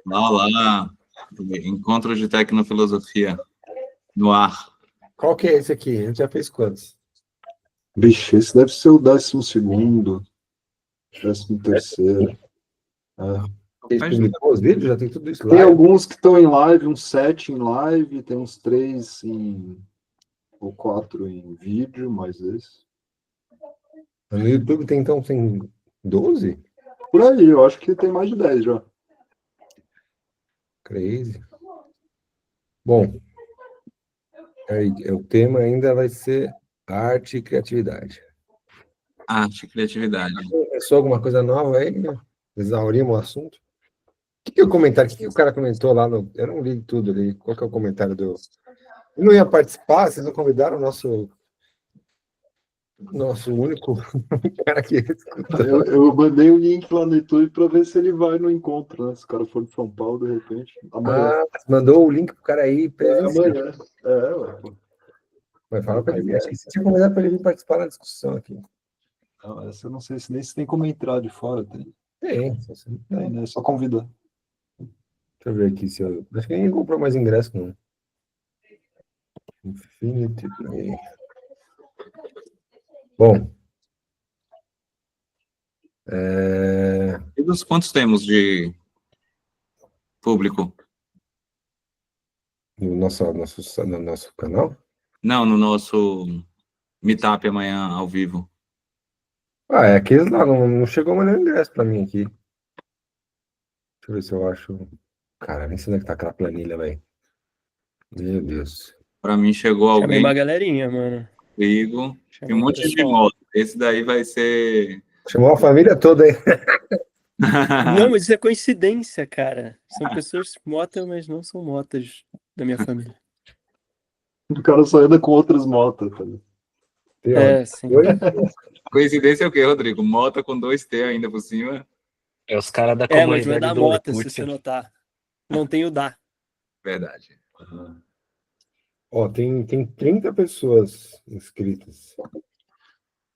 Olá, encontro de tecnofilosofia no ar. Qual que é esse aqui? A gente já fez quantos? Vixe, esse deve ser o 12º, 13º. A gente publicou os vídeos? Já tem tudo isso Tem lá? alguns que estão em live, uns 7 em live, tem uns 3 ou 4 em vídeo, mais esse. No YouTube tem 12? Por aí, eu acho que tem mais de 10 já. Crazy. Bom, o tema ainda vai ser arte e criatividade. Arte e criatividade. Começou alguma coisa nova aí? Né? Exaurimos o assunto? O que é o comentário? O que o cara comentou lá no... Eu não li tudo ali. Qual que é o comentário do... Eu não ia participar, vocês não convidaram o nosso único cara que escuta. Eu mandei o link lá no YouTube para ver se ele vai no encontro, né? Se o cara for de São Paulo, de repente. Amanhã. Mandou o link pro cara aí. Amanhã. Ué. Mas fala para ele. Acho que você tinha convidado para ele vir participar da discussão aqui. Não, essa eu não sei nem se tem como entrar de fora. Tem, Tem, né? É só convidar. Deixa eu ver aqui se eu... Acho que ninguém comprou mais ingresso, não. Infinity Play. Bom. E dos quantos temos de público? No nosso canal? Não, no nosso meetup amanhã ao vivo. É aqueles lá, não chegou mais nenhum ingresso para mim aqui. Deixa eu ver se eu acho. Cara, nem sei onde é que tá aquela planilha, velho. Meu Deus. Para mim chegou Chamei alguém uma galerinha, mano. comigo. Tem Chamei um o monte de pessoal. moto. Esse daí vai ser... Chamou a família toda aí. Não, mas isso é coincidência, cara. São pessoas motas, mas não são motas da minha família. O cara só anda com outras motos. Tá? Sim. Oi? Coincidência é o quê, Rodrigo? Moto com 2T ainda por cima. É os caras da Mas não é comunidade da do mota, se Orkut. você notar. Não tem o da. Verdade. Ó, tem 30 pessoas inscritas.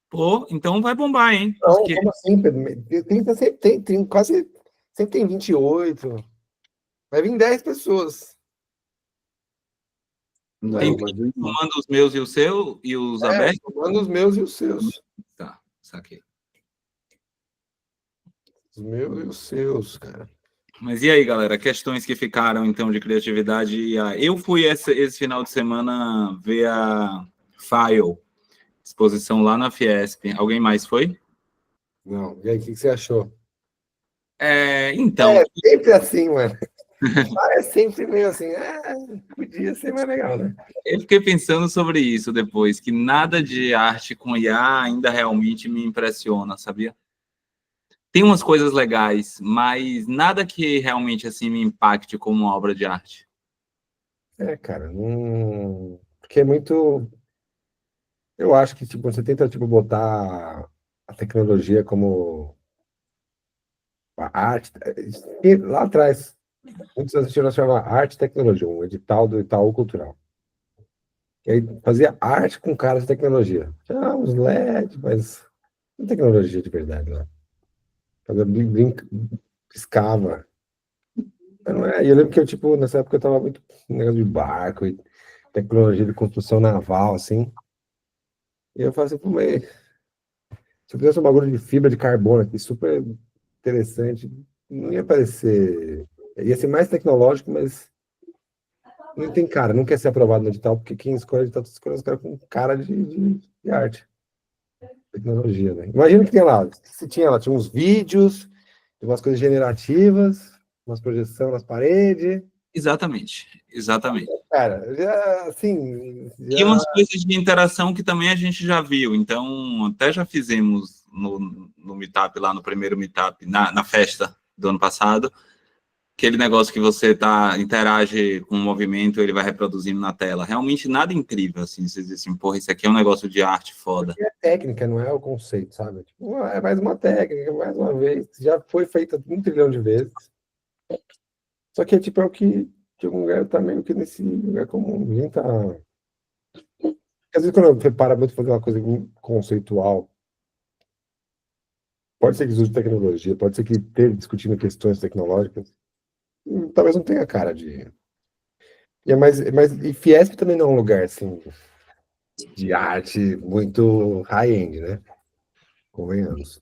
Pô, então vai bombar, hein? Não, Porque... como assim, Pedro? 30 sempre tem quase. Sempre tem 28. Vai vir 10 pessoas. Não, Tem mas... tomando os meus e o seu e os abertos? Tomando os meus e os seus. Tá, saquei. Os meus e os seus, cara. Mas e aí, galera? Questões que ficaram, então, de criatividade. Eu fui esse final de semana ver a File, exposição lá na Fiesp. Alguém mais foi? Não. E aí, o que você achou? Então... É sempre assim, mano. É sempre meio assim. Podia ser mais legal, né? Eu fiquei pensando sobre isso depois, que nada de arte com IA ainda realmente me impressiona, sabia? Tem umas coisas legais, mas nada que realmente assim me impacte como uma obra de arte. Cara, não... Porque é muito... Eu acho que, tipo, você tenta, tipo, botar a tecnologia como a arte... E lá atrás, muitos anos nós chamava arte e tecnologia, um edital do Itaú Cultural. E aí fazia arte com cara de tecnologia. Tinha uns LED, mas não tecnologia de verdade, né? Fazia piscava. E eu lembro que eu, tipo, nessa época eu tava muito negócio de barco e tecnologia de construção naval, assim. E eu falei assim, pô, mas se eu fizesse um bagulho de fibra de carbono aqui, super interessante, não ia parecer... Ia ser mais tecnológico, mas não tem cara, não quer ser aprovado no edital, porque quem escolhe edital, escolhe os caras com cara de arte. Tecnologia, né? Imagina que tem lá, se tinha lá, tinha uns vídeos, umas coisas generativas, umas projeções nas paredes. Exatamente. Cara, assim... E umas coisas de interação que também a gente já viu. Então, até já fizemos no meetup, lá no primeiro meetup, na festa do ano passado, aquele negócio que você interage com o movimento, ele vai reproduzindo na tela. Realmente nada incrível, assim. Você diz assim, porra, isso aqui é um negócio de arte foda. É técnica, não é o conceito, sabe? Tipo, é mais uma técnica, mais uma vez. Já foi feita 1 trilhão de vezes. Só que, tipo, é o que de algum lugar tá meio que nesse lugar comum. A gente tá... Às vezes, quando você para muito fazer uma coisa conceitual, Pode ser que use tecnologia, pode ser que esteja discutindo questões tecnológicas. Talvez não tenha cara de. E Fiesp também não é um lugar assim de arte muito high-end, né? Convenhamos.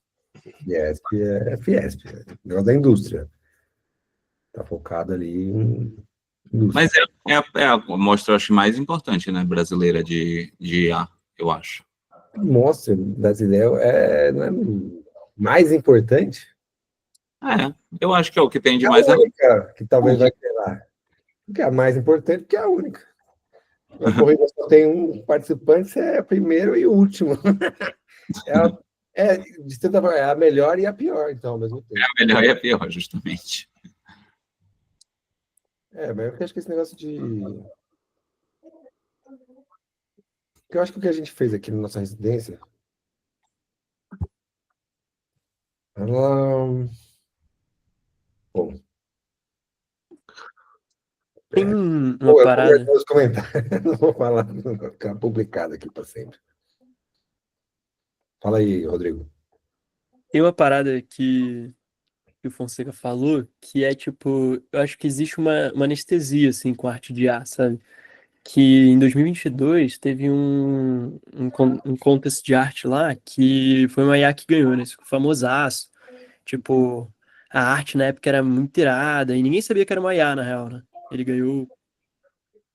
Fiesp é Fiesp, é negócio da indústria. Tá focado ali em indústria. Mas é a mostra, acho, mais importante, né, brasileira de IA, eu acho. Mostra das ideias não é mais importante. Eu acho que é o que tem de É a mais. única que talvez vai ter lá. Que é a mais importante, porque é a única. Na corrida só tem um participante, você é o primeiro e o último. De certa forma, é a melhor e a pior, então, ao mesmo tempo. É a melhor e a pior, justamente. Mas eu acho que esse negócio de. Eu acho que o que a gente fez aqui na nossa residência. Ela. Bom. Tem uma Eu vou parada. nos comentários, não vou falar, não vai ficar publicado aqui para sempre. Fala aí, Rodrigo. Tem uma parada que o Fonseca falou, que é tipo, eu acho que existe uma anestesia, assim, com a arte de ar, sabe? Que em 2022 teve um contest de arte lá que foi uma IA que ganhou, né? Esse ficou famosaço. Tipo, a arte na época era muito irada e ninguém sabia que era uma IA, na real, né? Ele ganhou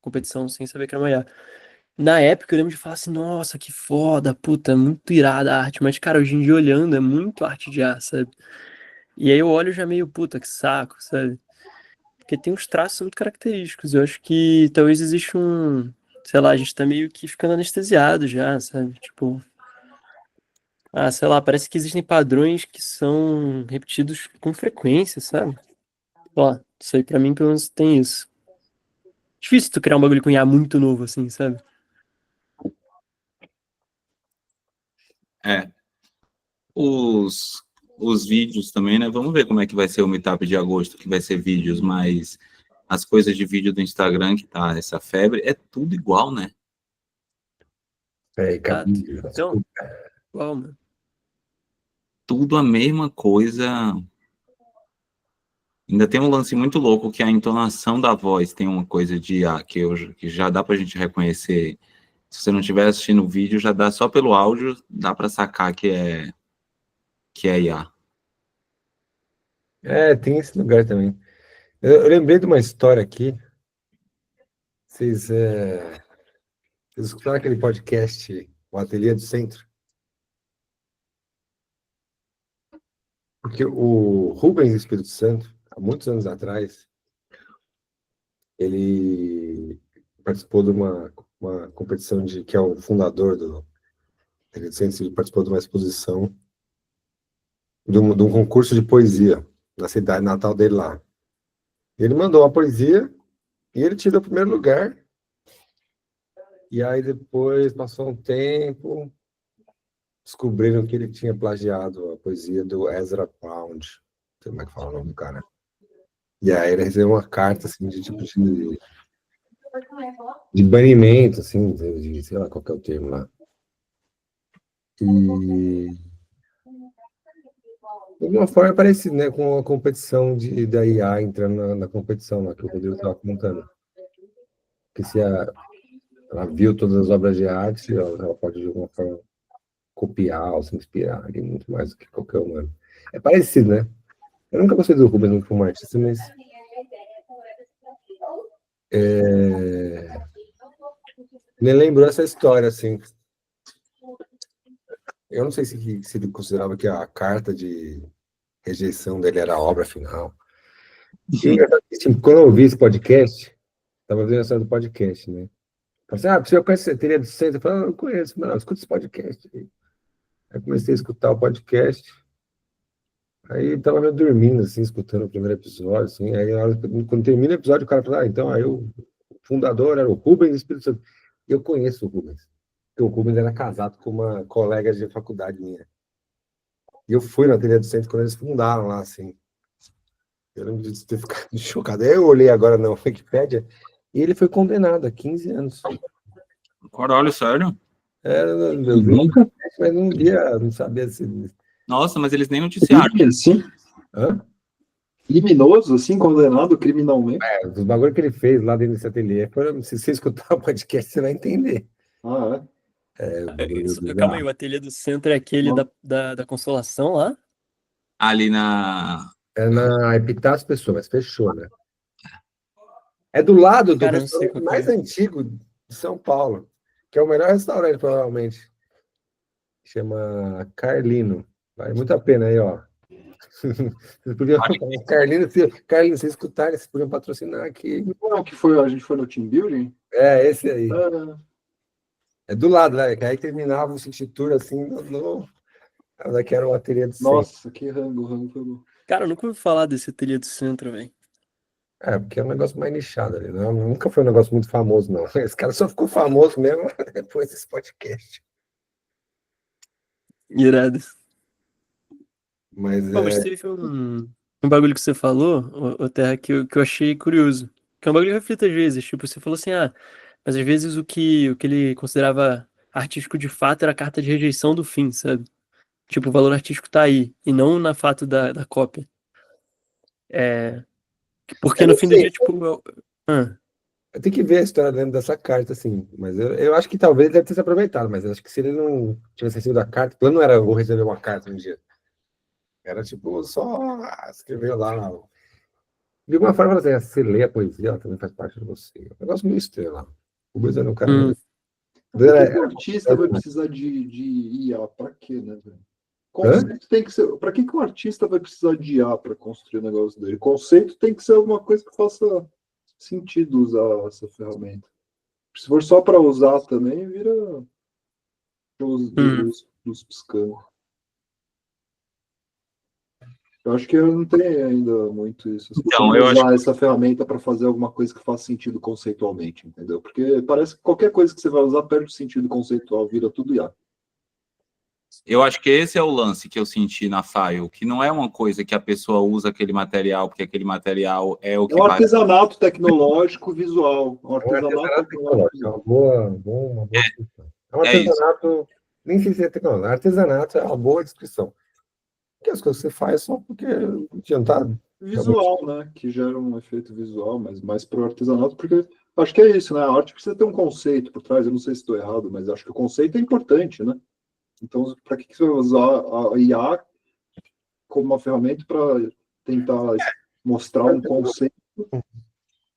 competição sem saber que era uma IA. Na época eu lembro de falar assim, nossa, que foda, puta, muito irada a arte. Mas, cara, hoje em dia olhando é muito arte de ar, sabe? E aí eu olho já meio, puta, que saco, sabe? Porque tem uns traços muito característicos. Eu acho que talvez existe sei lá, a gente tá meio que ficando anestesiado já, sabe? Tipo, sei lá, parece que existem padrões que são repetidos com frequência, sabe? Ó, isso aí pra mim pelo menos tem isso. Difícil tu criar um bagulho com IA muito novo, assim, sabe? É. Os vídeos também, né? Vamos ver como é que vai ser o meetup de agosto, que vai ser vídeos, mas as coisas de vídeo do Instagram, que tá essa febre, é tudo igual, né? Exato. Então, igual, mano. Tudo a mesma coisa. Ainda tem um lance muito louco que a entonação da voz tem uma coisa de IA que já dá pra gente reconhecer. Se você não estiver assistindo o vídeo, já dá só pelo áudio, dá pra sacar que é IA. Tem esse lugar também. Eu lembrei de uma história aqui. Vocês escutaram aquele podcast, o Ateliê do Centro? Porque o Rubens Espírito Santo, há muitos anos atrás, ele participou de uma competição que é o fundador do Ateliê do Centro, ele participou de uma exposição, de um concurso de poesia na cidade natal dele lá. Ele mandou uma poesia e ele tirou o primeiro lugar. E aí depois passou um tempo, descobriram que ele tinha plagiado a poesia do Ezra Pound. Não sei como é que fala o nome do cara. E aí ele recebeu uma carta assim, de tipo de banimento, assim, sei lá qual que é o termo lá. E de alguma forma é parecido, né, com a competição da IA entrando na competição lá que o Rodrigo estava contando. Que se ela viu todas as obras de arte, ela pode de alguma forma copiar ou se inspirar ali muito mais do que qualquer humano. É parecido, né? Eu nunca gostei do Rubens como artista, mas me lembrou essa história, assim. Eu não sei se ele considerava que a carta de rejeição dele era a obra final. E assim, quando eu ouvi esse podcast, estava vendo a história do podcast, né? Falei assim, você conhece a Teoria do Centro? Eu falei, não conheço, mas não, escuta esse podcast. Aí comecei a escutar o podcast. Aí tava meio dormindo, assim, escutando o primeiro episódio, assim. Aí, quando termina o episódio, o cara fala, então, aí o fundador era o Rubens Espírito Santo. Eu conheço o Rubens, porque o Rubens era casado com uma colega de faculdade minha. E eu fui na Teoria do Centro quando eles fundaram lá, assim. Eu lembro de ter ficado chocado. Aí eu olhei agora na Wikipédia e ele foi condenado a 15 anos. Caralho, sério? Eu vi, mas não sabia se Nossa, mas eles nem noticiaram. Crime, assim? Hã? Criminoso, assim, condenado criminalmente? Os bagulho que ele fez lá dentro desse ateliê, se você escutar o podcast, você vai entender. Ah, É, o bagulho Calma aí, bizarro. o ateliê do centro é aquele da Consolação lá? Ali na. É na Epitácio Pessoa, mas fechou, né? É do lado do Cara, eu não sei restaurante qual que mais é. antigo de São Paulo, que é o melhor restaurante, provavelmente. Chama Carlino. Vale muito a pena aí, ó. Vocês podiam. Carlino, vocês escutarem, vocês podiam patrocinar aqui. Não, que foi, a gente foi no team building? É, esse aí. É, É do lado, né? Que aí terminava o Cintitura assim, que era o ateliê do centro. nossa, que rango foi bom. Cara, eu nunca ouvi falar desse ateliê do centro, velho. É, porque é um negócio mais nichado ali, né? Nunca foi um negócio muito famoso, não. Esse cara só ficou famoso mesmo depois desse podcast. Irado. Mas Pô, mas é. teve um bagulho que você falou, ô Terra, que eu achei curioso. Que é um bagulho que reflete às vezes. Tipo, você falou assim, mas às vezes o que ele considerava artístico de fato era a carta de rejeição do fim, sabe? Tipo, o valor artístico tá aí, e não na fato da cópia. É, porque Eu no não fim do dia, sei. tipo. Ah, Eu tenho que ver a história dentro dessa carta, assim. Mas eu acho que talvez ele deve ter se aproveitado, mas eu acho que se ele não tivesse recebido a carta, o plano não era vou receber uma carta um dia. Era tipo, só escrever lá. De alguma forma, assim, você lê a poesia, ela também faz parte de você. É um negócio meio estranho lá. O Rubens era um cara hum, meio. Por que que Era- o artista vai precisar de IA? Pra quê, né, velho? Hã? Conceito tem que ser. Para que um artista vai precisar de IA para construir o negócio dele? Conceito tem que ser alguma coisa que faça sentido usar essa ferramenta. Se for só para usar também, vira hum. luz piscando. Eu acho que não tem ainda muito isso. As pessoas Então, vão eu acho usar essa ferramenta para fazer alguma coisa que faça sentido conceitualmente, entendeu? Porque parece que qualquer coisa que você vai usar perde o sentido conceitual, vira tudo IA. Eu acho que esse é o lance que eu senti na File, que não é uma coisa que a pessoa usa aquele material, porque aquele material é o É que um vai. artesanato tecnológico visual. Um É um artesanato artesanato tecnológico tecnológico. É visual. uma boa descrição. É um É isso. artesanato. Nem sei se é tecnológico. Artesanato é uma boa descrição. Porque as coisas que você faz só porque adiantado. Visual, né? Que gera um efeito visual, mas mais para o artesanato, porque acho que é isso, né? A arte precisa ter um conceito por trás. Eu não sei se estou errado, mas acho que o conceito é importante, né? Então, para que você vai usar a IA como uma ferramenta para tentar mostrar um conceito?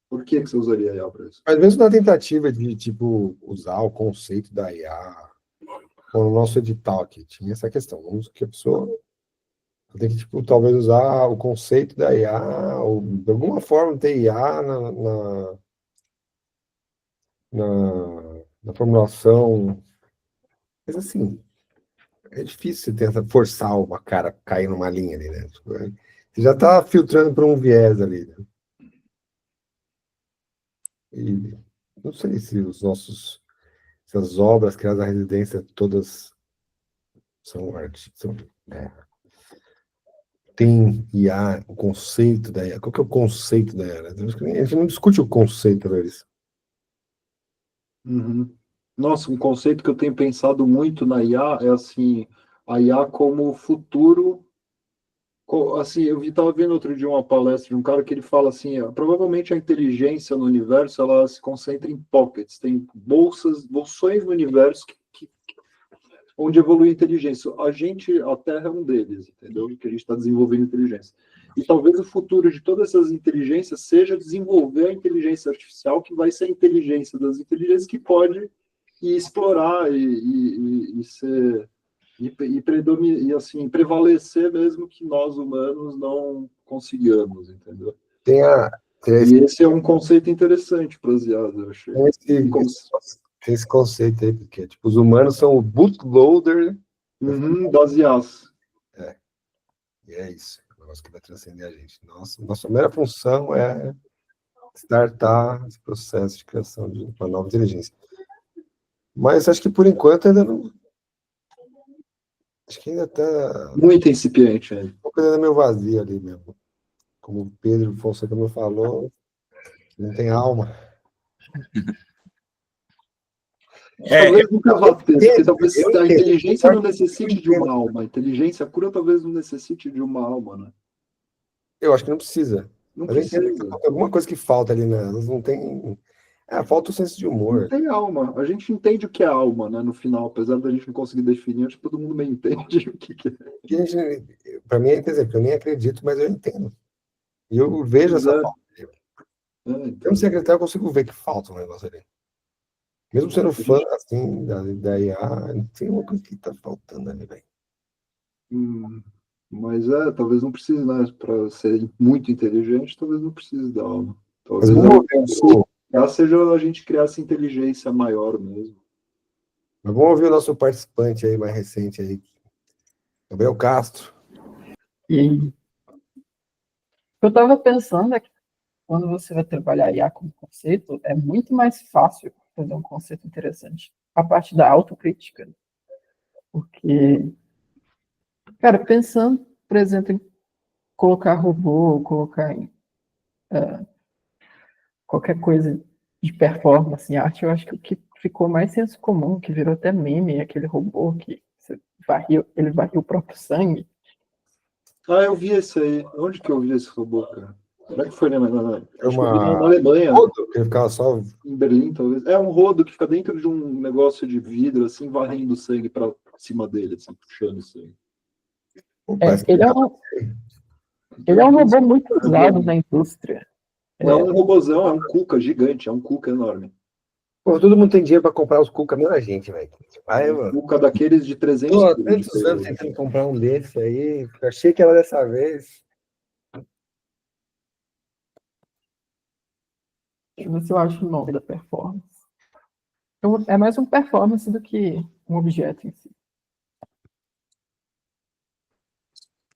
Por que você usaria a IA para isso? Mas mesmo na tentativa de, tipo, usar o conceito da IA, no nosso edital aqui, tinha essa questão. Vamos que a pessoa tem que, tipo, talvez usar o conceito da IA, ou de alguma forma ter IA na formulação. Mas assim, é difícil você tentar forçar uma cara a cair numa linha ali, né? Tipo, você já está filtrando para um viés ali, né? E não sei se essas obras criadas na residência todas são artes, tem IA, o conceito da IA. Qual que é o conceito da IA? Né? A gente não discute o conceito deles. Uhum. Nossa, um conceito que eu tenho pensado muito na IA é assim, a IA como futuro. Assim, eu estava vendo outro dia uma palestra de um cara que ele fala assim, provavelmente a inteligência no universo ela se concentra em pockets, tem bolsões no universo onde evolui a inteligência. A Terra é um deles, entendeu? Que a gente está desenvolvendo inteligência. E talvez o futuro de todas essas inteligências seja desenvolver a inteligência artificial, que vai ser a inteligência das inteligências que pode explorar e ser e assim prevalecer mesmo que nós humanos não consigamos, entendeu? Tem, a, tem, E esse é um conceito interessante para as IAs, eu achei. tem esse conceito aí, porque tipo, os humanos são o bootloader. Das IAs. E é isso. É um negócio que vai transcender a gente. Nossa primeira função é startar esse processo de criação de uma nova inteligência. Mas acho que por enquanto ainda não. Acho que ainda está Muito incipiente, né? um pouco ainda meio vazio ali mesmo. Como o Pedro Fonseca me falou, não tem alma. Talvez nunca vá ter, porque talvez eu a entendo. inteligência não Eu necessite de uma entendo. alma. A inteligência pura talvez não necessite de uma alma, né? Eu acho que não precisa. Não Mas eu entendo que precisa. tem alguma coisa que falta ali, né? Elas não têm. Falta o senso de Não humor. tem alma. A gente entende o que é alma, né? No final, apesar da gente não conseguir definir, acho que todo mundo meio entende o que é. Que a gente, para mim, quer dizer, eu nem acredito, mas eu entendo. E eu vejo Pois essa é. falta. Então. Como secretário, eu consigo ver que falta um negócio ali. Mesmo sendo fã, assim, da IA, tem uma coisa que tá faltando ali, velho. Mas talvez não precise, né? Para ser muito inteligente, talvez não precise da alma. Mas Talvez seja a gente criar essa inteligência maior mesmo. vamos ouvir o nosso participante aí, mais recente aí, Gabriel Castro. E eu estava pensando é que quando você vai trabalhar IA como conceito, é muito mais fácil fazer um conceito interessante. A parte da autocrítica. Porque, cara, pensando, por exemplo, em colocar robô, colocar em qualquer coisa de performance em arte, eu acho que o que ficou mais senso comum, que virou até meme, é aquele robô que ele varria o próprio sangue. Ah, eu vi esse aí. Onde que eu vi esse robô, cara? Será que foi É acho que eu vi na uma. Alemanha, Ele ficava só. em Berlim, talvez. É um rodo que fica dentro de um negócio de vidro, assim, varrendo o sangue para cima dele, assim, puxando o sangue. Pô, parece que Ele é um robô muito usado na indústria. É um robozão, é um Kuka gigante, é um Kuka enorme. Pô, todo mundo tem dinheiro pra comprar os Cuca, menos a gente, velho. Aí, Um mano. Kuka daqueles de 300 Tô há quilos de tantos anos peso. tentando comprar um desse aí. Achei que era dessa vez. Deixa eu ver se eu acho o nome da performance. É mais um performance do que um objeto em si.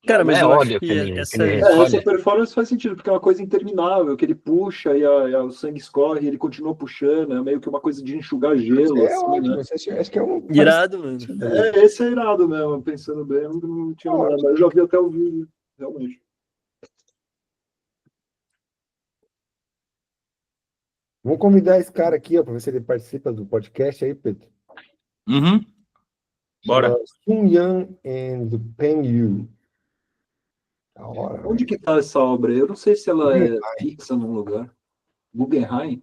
Cara, mas É eu acho óleo que que essa. ele Essa recolhe. performance faz sentido, porque é uma coisa interminável, que ele puxa e o sangue escorre e ele continua puxando, é meio que uma coisa de enxugar gelo, É assim, ótimo. né? Acho que é um. Irado, mano. Esse é irado mesmo, pensando bem, eu não tinha nada, mas eu já vi até o vídeo, realmente. Vamos convidar esse cara aqui, ó, para ver se ele participa do podcast aí, Pedro. Uhum. Bora. Chama Sun Yang and Peng Yu. Da hora, Onde velho. que tá essa obra? Eu não sei se ela é fixa num lugar. Guggenheim?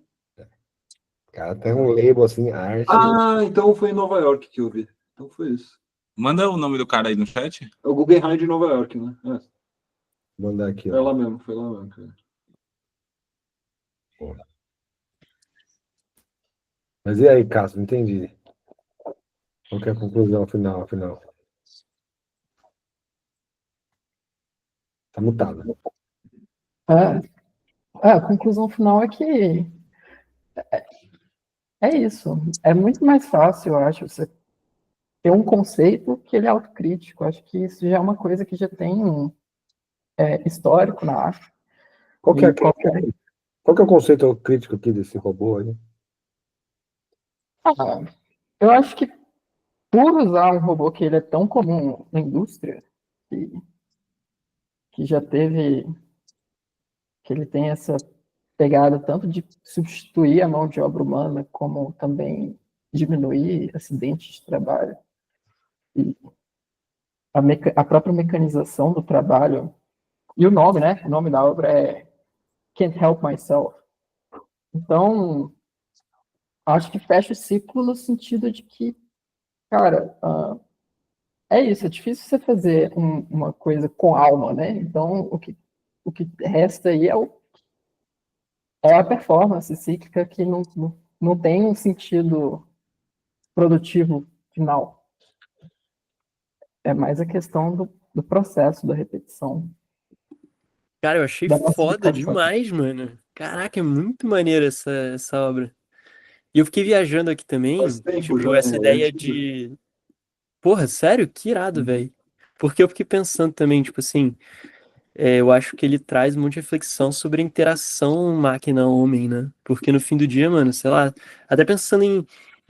Cara, tem um label assim, arte. Ah, então foi em Nova York que eu vi. Então foi isso. Manda o nome do cara aí no chat. É o Guggenheim de Nova York, né? Vou mandar aqui, É ó. lá mesmo, foi lá mesmo. Cara. Mas e aí, Cássio? Não entendi. Qual que é a conclusão final, afinal? Tá mutado. A conclusão final é que é isso. É muito mais fácil, eu acho, você ter um conceito que ele é autocrítico. Acho que isso já é uma coisa que já tem histórico na arte. Qual que é, E qualquer... qual que é o conceito crítico aqui desse robô aí? Eu acho que por usar um robô que ele é tão comum na indústria, que já teve, que ele tem essa pegada tanto de substituir a mão de obra humana, como também diminuir acidentes de trabalho. E a própria mecanização do trabalho. E o nome, né? O nome da obra é Can't Help Myself. Então, acho que fecha o ciclo no sentido de que, cara, é isso, é difícil você fazer uma coisa com alma, né? Então, o que resta aí é a performance cíclica que não tem um sentido produtivo final. É mais a questão do processo, da repetição. Cara, eu achei Da nossa foda educação. demais, mano. Caraca, é muito maneiro essa obra. E eu fiquei viajando aqui também, Faz tempo tipo, já, essa é ideia antigo. de. Porra, sério? Que irado, velho. Porque eu fiquei pensando também, tipo assim, eu acho que ele traz muita reflexão sobre a interação máquina-homem, né? Porque no fim do dia, mano, sei lá, até pensando em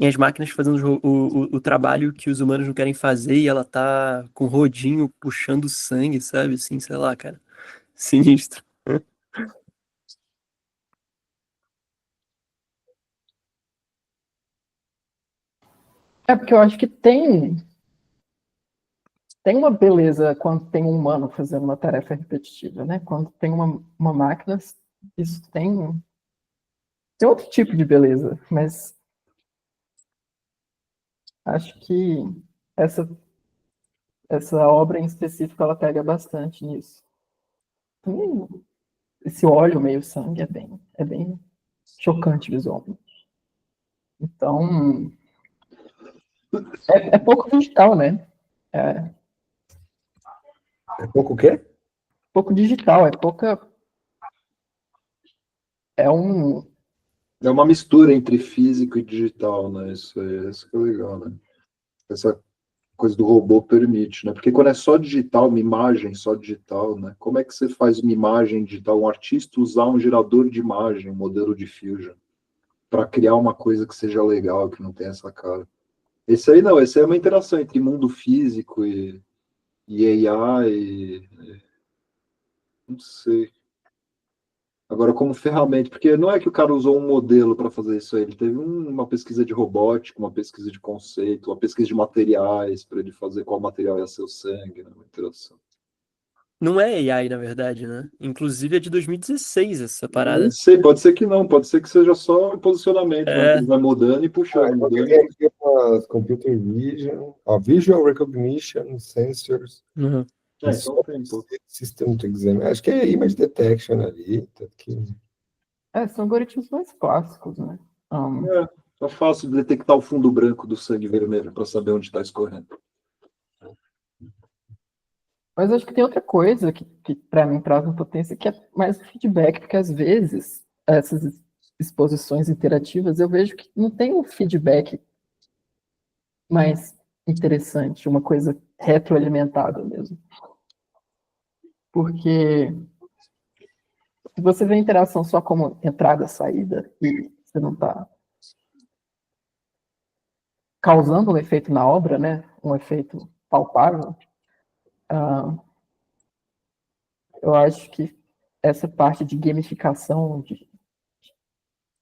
as máquinas fazendo o trabalho que os humanos não querem fazer e ela tá com o rodinho puxando sangue, sabe? Assim, sei lá, cara. Sinistro. É porque eu acho que tem uma beleza quando tem um humano fazendo uma tarefa repetitiva, né? Quando tem uma máquina, isso tem outro tipo de beleza, mas acho que essa, essa obra em específico ela pega bastante nisso. Também esse óleo meio sangue é bem chocante visualmente. Então, é pouco digital, né? É É pouco o quê? pouco digital, é pouca. É um. É uma mistura entre físico e digital, né? Isso que é legal, né? Essa coisa do robô permite, né? Porque quando é só digital, uma imagem só digital, né? Como é que você faz uma imagem digital, um artista usar um gerador de imagem, um modelo de Fusion, para criar uma coisa que seja legal, que não tenha essa cara? Esse aí não, esse aí é uma interação entre mundo físico e AI, não sei. Agora, como ferramenta, porque não é que o cara usou um modelo para fazer isso aí, ele teve uma pesquisa de robótica, uma pesquisa de conceito, uma pesquisa de materiais para ele fazer qual material ia ser o sangue, né? Uma interação. Não é AI, na verdade, né? Inclusive é de 2016 essa Não parada. sei, pode ser que não, pode ser que seja só o posicionamento, né? Que É, ele vai mudando e Ah, puxando, eu mudando peguei e aqui umas computer vision, ó, visual recognition, sensors, uhum. então tem, pô. system to examine. Acho que é image detection ali. Tá aqui. São algoritmos mais clássicos, né? É fácil de detectar o fundo branco do sangue vermelho para saber onde está escorrendo. Mas acho que tem outra coisa que para mim traz uma potência que é mais o feedback, porque às vezes essas exposições interativas eu vejo que não tem um feedback mais interessante, uma coisa retroalimentada mesmo. Porque se você vê a interação só como entrada, saída, e você não está causando um efeito na obra, né? Um efeito palpável, ah, eu acho que essa parte de gamificação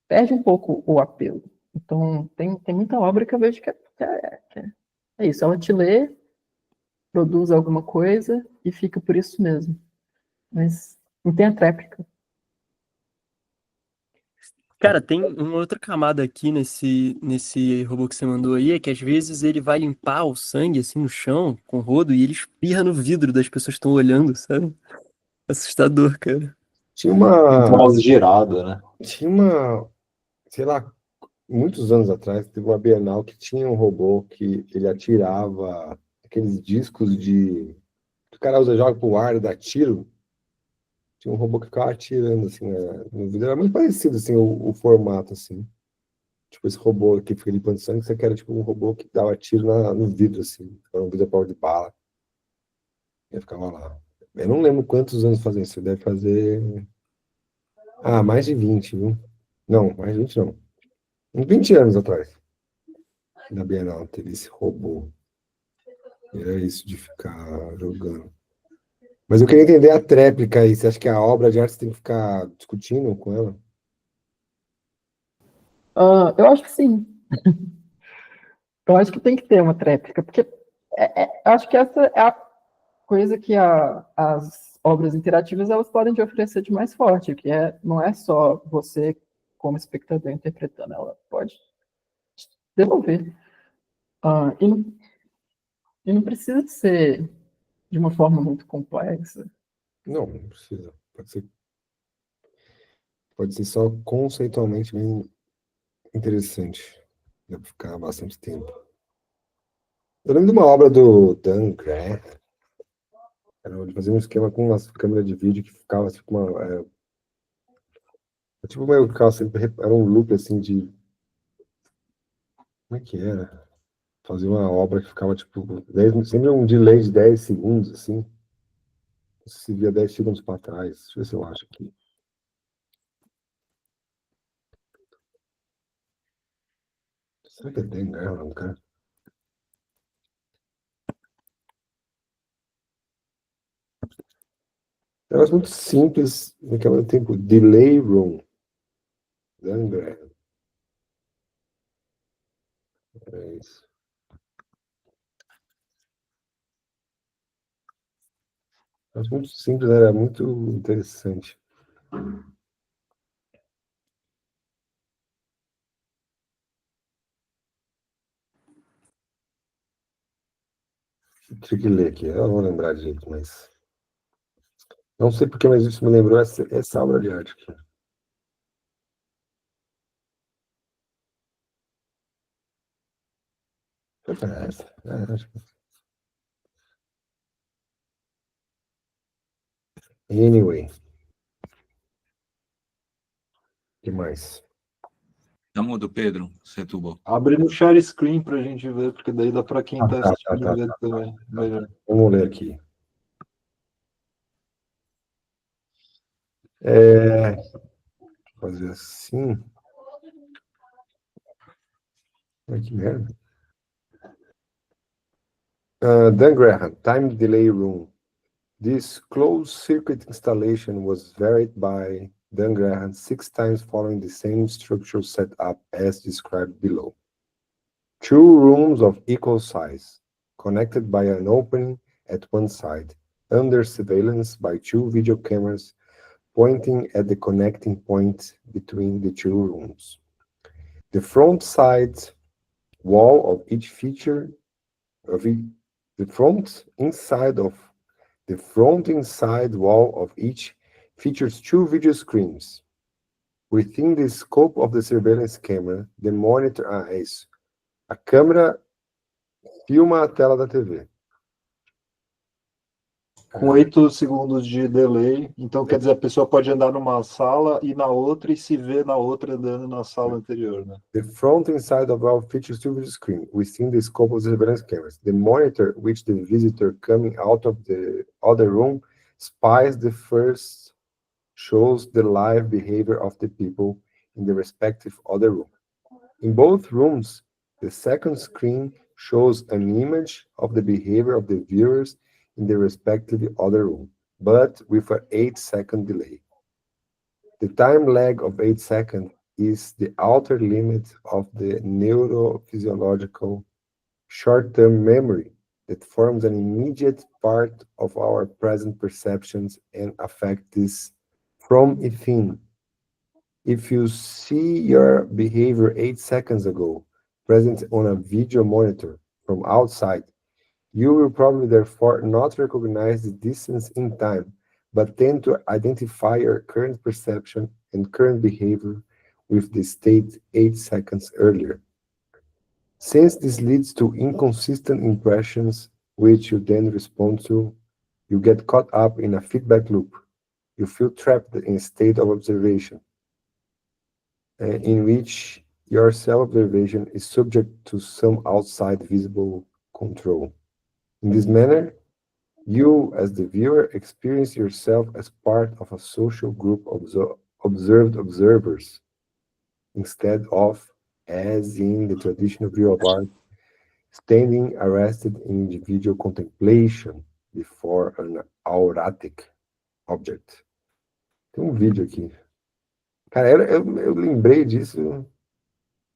perde um pouco o apelo. Então, tem muita obra que eu vejo que é isso. Ela te lê, produz alguma coisa e fica por isso mesmo. Mas não tem a tréplica. Cara, tem uma outra camada aqui nesse robô que você mandou aí, é que às vezes ele vai limpar o sangue assim no chão com o rodo e ele espirra no vidro das pessoas que estão olhando, sabe? Assustador, cara. Tinha uma, Voz girada, né? tinha uma, sei lá, muitos anos atrás, teve uma Bienal que tinha um robô que ele atirava aqueles discos de. Que o cara usa, joga pro ar e dá tiro. Tinha um robô que ficava atirando, assim, no vidro. Era muito parecido, assim, o formato, assim. Tipo, esse robô que fica limpando sangue, você quer, tipo, um robô que dava tiro no vidro, assim. Era um vidro à prova de bala. E ficava lá. Eu não lembro quantos anos fazem isso. Deve fazer. Ah, mais de 20, viu? Não, mais de 20 não. Uns 20 anos atrás. Na Bienal teve esse robô. E era isso de ficar jogando. Mas eu queria entender a tréplica aí. Você acha que a obra de arte você tem que ficar discutindo com ela? Eu acho que sim. Eu acho que tem que ter uma tréplica, porque eu acho que essa é a coisa que as obras interativas elas podem te oferecer de mais forte, que não é só você como espectador interpretando, ela pode te devolver. Ah, e não precisa ser de uma forma muito complexa. Não, não precisa. Pode ser só conceitualmente bem interessante. Dá pra ficar bastante tempo. Eu lembro de uma obra do Dan Graham. Ele fazia um esquema com uma câmera de vídeo que ficava tipo tipo meio que ficava sempre, era um loop assim de. Como é que era? Fazia uma obra que ficava tipo sempre um delay de 10 segundos, assim. Se via 10 segundos para trás. Deixa eu ver se eu acho aqui. Será que é Dan Graham, cara? É um negócio muito simples, naquele mesmo tempo. Delay Room. Dan Graham. É isso. Mas muito simples, era muito interessante. Tinha que ler aqui, eu não vou lembrar de jeito, mas. Não sei porque, mas isso me lembrou essa obra de arte aqui. É essa. Acho que... Anyway. O que mais? Tá mudo, Pedro, Setúbal. Abre no share screen pra gente ver, porque daí dá para quem tá Tá. assistindo ver também. Melhor. Vamos ler aqui. Fazer assim. Ai, que merda. Dan Graham, Time Delay Room. This closed-circuit installation was varied by Dan Graham 6 times following the same structural setup as described below. 2 rooms of equal size, connected by an opening at one side, under surveillance by 2 video cameras pointing at the connecting point between the 2 rooms. The front side wall of each feature of the front inside wall of each features 2 video screens. Within the scope of the surveillance camera, the monitor é isso. A câmera filma a tela da TV. Com 8 segundos de delay, então quer dizer, a pessoa pode andar numa sala e na outra e se ver na outra andando na sala anterior, né? The front inside of our features 2 video screen within the scope of the surveillance cameras. The monitor which the visitor coming out of the other room spies the first shows the live behavior of the people in the respective other room. In both rooms, the second screen shows an image of the behavior of the viewers in the respective other room, but with an 8-second delay. The time lag of 8 seconds is the outer limit of the neurophysiological short-term memory that forms an immediate part of our present perceptions and affect this from within. If you see your behavior 8 seconds ago, present on a video monitor from outside, you will probably therefore not recognize the distance in time, but tend to identify your current perception and current behavior with the state 8 seconds earlier. Since this leads to inconsistent impressions, which you then respond to, you get caught up in a feedback loop. You feel trapped in a state of observation, in which your self-observation is subject to some outside visible control. In this manner, you, as the viewer, experience yourself as part of a social group of observed observers, instead of, as in the traditional view of art, standing arrested in individual contemplation before an auratic object. Tem um vídeo aqui. Cara, eu lembrei disso.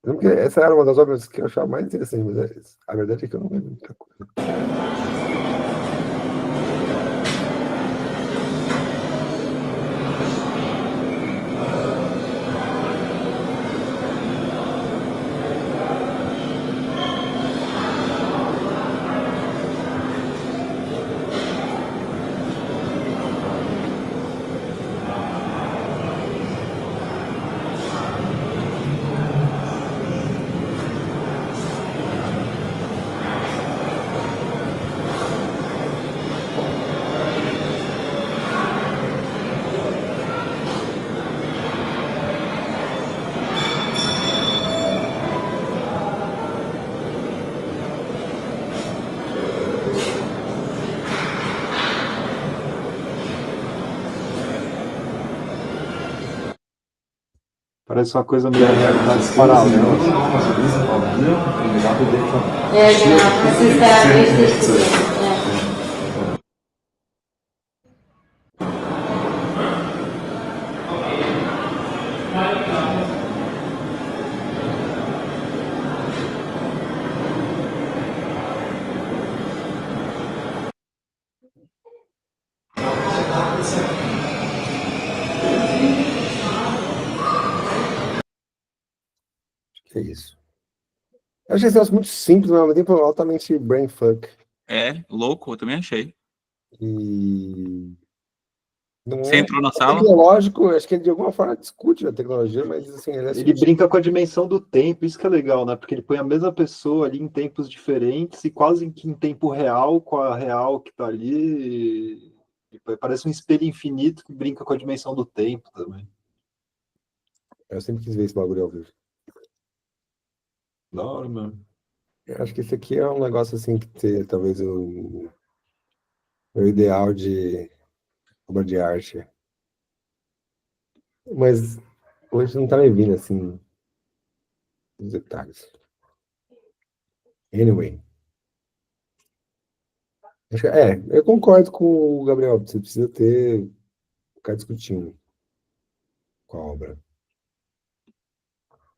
Porque essa era uma das obras que eu achava mais interessante, mas a verdade é que eu não lembro muita coisa. Parece uma coisa meio realidades paralelas. Que é isso. Eu achei esse negócio muito simples, mas ao mesmo tempo altamente brainfuck. É, louco, eu também achei. E não Você é entrou na sala? tecnológico, acho que ele de alguma forma discute a tecnologia, mas assim, ele é Ele sutil. brinca com a dimensão do tempo, isso que é legal, né? Porque ele põe a mesma pessoa ali em tempos diferentes e quase que em tempo real com a real que tá ali. E parece um espelho infinito que brinca com a dimensão do tempo também. Eu sempre quis ver esse bagulho ao vivo. Da hora, mano. Eu acho que esse aqui é um negócio assim que ter talvez o ideal de obra de arte. Mas hoje não tá me vindo assim os detalhes. Anyway. Eu concordo com o Gabriel. Você precisa ficar discutindo com a obra.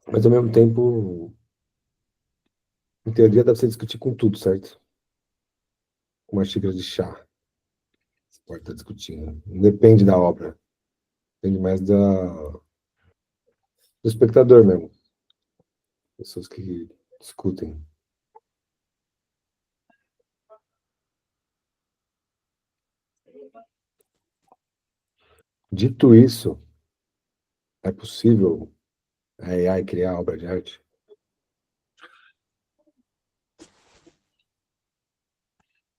Mas ao mesmo tempo, em teoria, dá pra você discutir com tudo, certo? Com uma xícara de chá. Você pode estar discutindo. Não depende da obra. Depende mais do espectador mesmo. Pessoas que discutem. Dito isso, é possível a AI criar obra de arte?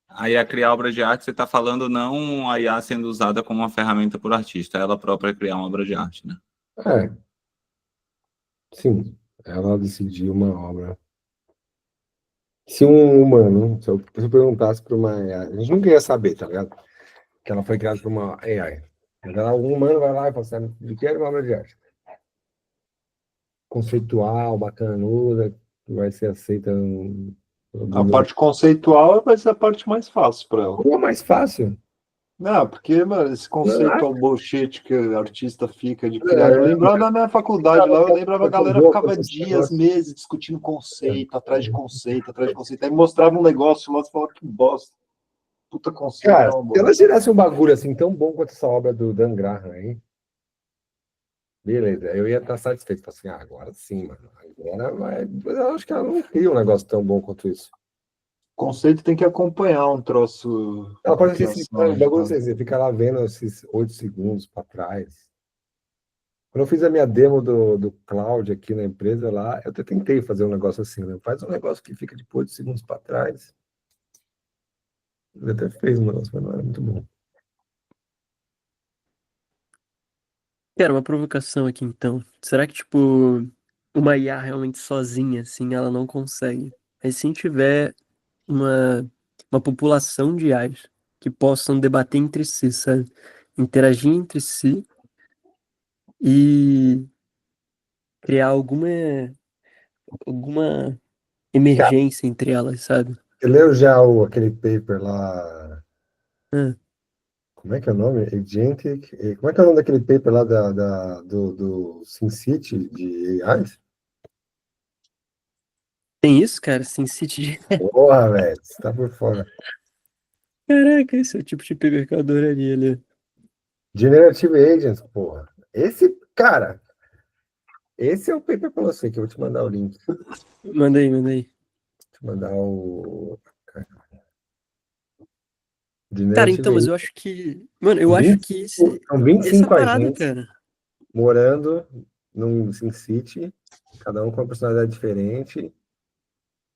Aí a criar obra de arte, você está falando não a IA sendo usada como uma ferramenta por artista, ela própria criar uma obra de arte, né? É, sim. Ela decidiu uma obra. Se um humano, se eu perguntasse para uma AI, a gente nunca ia saber, tá ligado? Que ela foi criada por uma AI. Mas um humano vai lá e fala assim, eu quero uma obra de arte. Conceitual, bacanuda, que vai ser aceita no A parte conceitual vai ser a parte mais fácil para ela. Ou é mais fácil. Não, porque, mano, esse conceito Não, ao bullshit que o artista fica de criar. Eu lembrava na minha faculdade lá, eu lembrava a galera ficava dias, meses discutindo conceito, atrás de conceito, atrás de conceito. Aí mostrava um negócio lá, você falava que bosta. Puta conceito, Cara, é uma se bosta. ela gerasse um bagulho assim tão bom quanto essa obra do Dan Graham aí, beleza, eu ia estar satisfeito. Falar assim, agora sim, mano. Agora vai. Mas eu acho que ela não cria um negócio tão bom quanto isso. Conceito tem que acompanhar um troço. Ela pode de assistir, criação, o bagulho, né? você fica lá vendo esses 8 segundos para trás. Quando eu fiz a minha demo do Cloud aqui na empresa lá, eu até tentei fazer um negócio assim, né? Faz um negócio que fica de 8 segundos para trás. Ele até fez um negócio, mas não era muito bom. Cara, uma provocação aqui então. Será que, tipo, uma IA realmente sozinha, assim, ela não consegue? Mas se tiver uma população de IAs que possam debater entre si, sabe? Interagir entre si e criar alguma Cara, emergência entre elas, sabe? você leu já aquele paper lá? Ah, Como é que é o nome? Agentic? Como é que é o nome daquele paper lá do SimCity de AI? tem isso, cara? SimCity. Porra, velho, você tá por fora. Caraca, esse é o tipo de paper que eu adoraria ler. Generative Agents, porra. Esse é o paper pra você, que eu vou te mandar o link. Manda aí, manda aí. Vou te mandar o Cara, Generative então, mas Agents. eu acho que. Mano, eu acho que São essa é a 25 parada, agentes cara. morando num SimCity, cada um com uma personalidade diferente,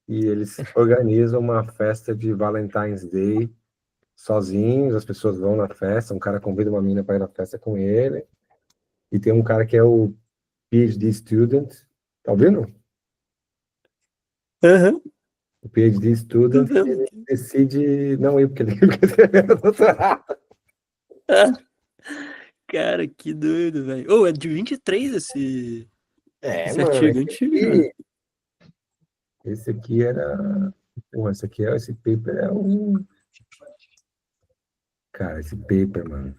e eles organizam uma festa de Valentine's Day sozinhos, as pessoas vão na festa, um cara convida uma menina para ir na festa com ele, e tem um cara que é o PhD student, tá ouvindo? Aham, O PhD tô student, vendo ele aqui. decide não ir, porque ele quer escrever no doutorado. Ah, cara, que doido, velho. Ô, é de 23 esse Mano, artigo, antigo já. esse aqui era. Pô, esse paper é um. Cara, esse paper, mano.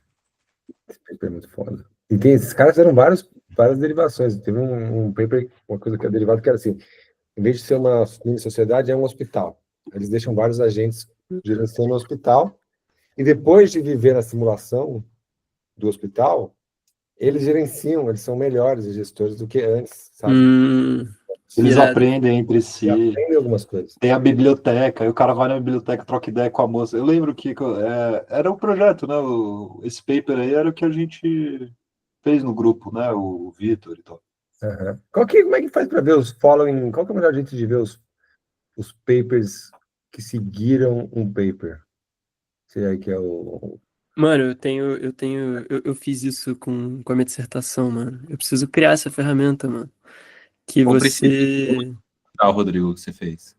Esse paper é muito foda. E esses caras fizeram várias derivações. Teve um paper, uma coisa que é derivado, que era assim: em vez de ser uma mini sociedade, é um hospital. Eles deixam vários agentes gerenciando o hospital. E depois de viver na simulação, do hospital, eles gerenciam, eles são melhores gestores do que antes, sabe? Eles Irado. aprendem entre E si. aprendem algumas coisas. Tem a biblioteca, aí o cara vai na biblioteca, troca ideia com a moça. Eu lembro que era um projeto, né? Esse paper aí era o que a gente fez no grupo, né? O Vitor e tal. Aham. Como é que faz para ver os following? Qual que é o melhor jeito de ver os papers que seguiram um paper? Sei aí que é o. Mano, eu fiz isso com a minha dissertação, mano. Eu preciso criar essa ferramenta, mano. Que Ou precisa você. o Rodrigo, que você fez.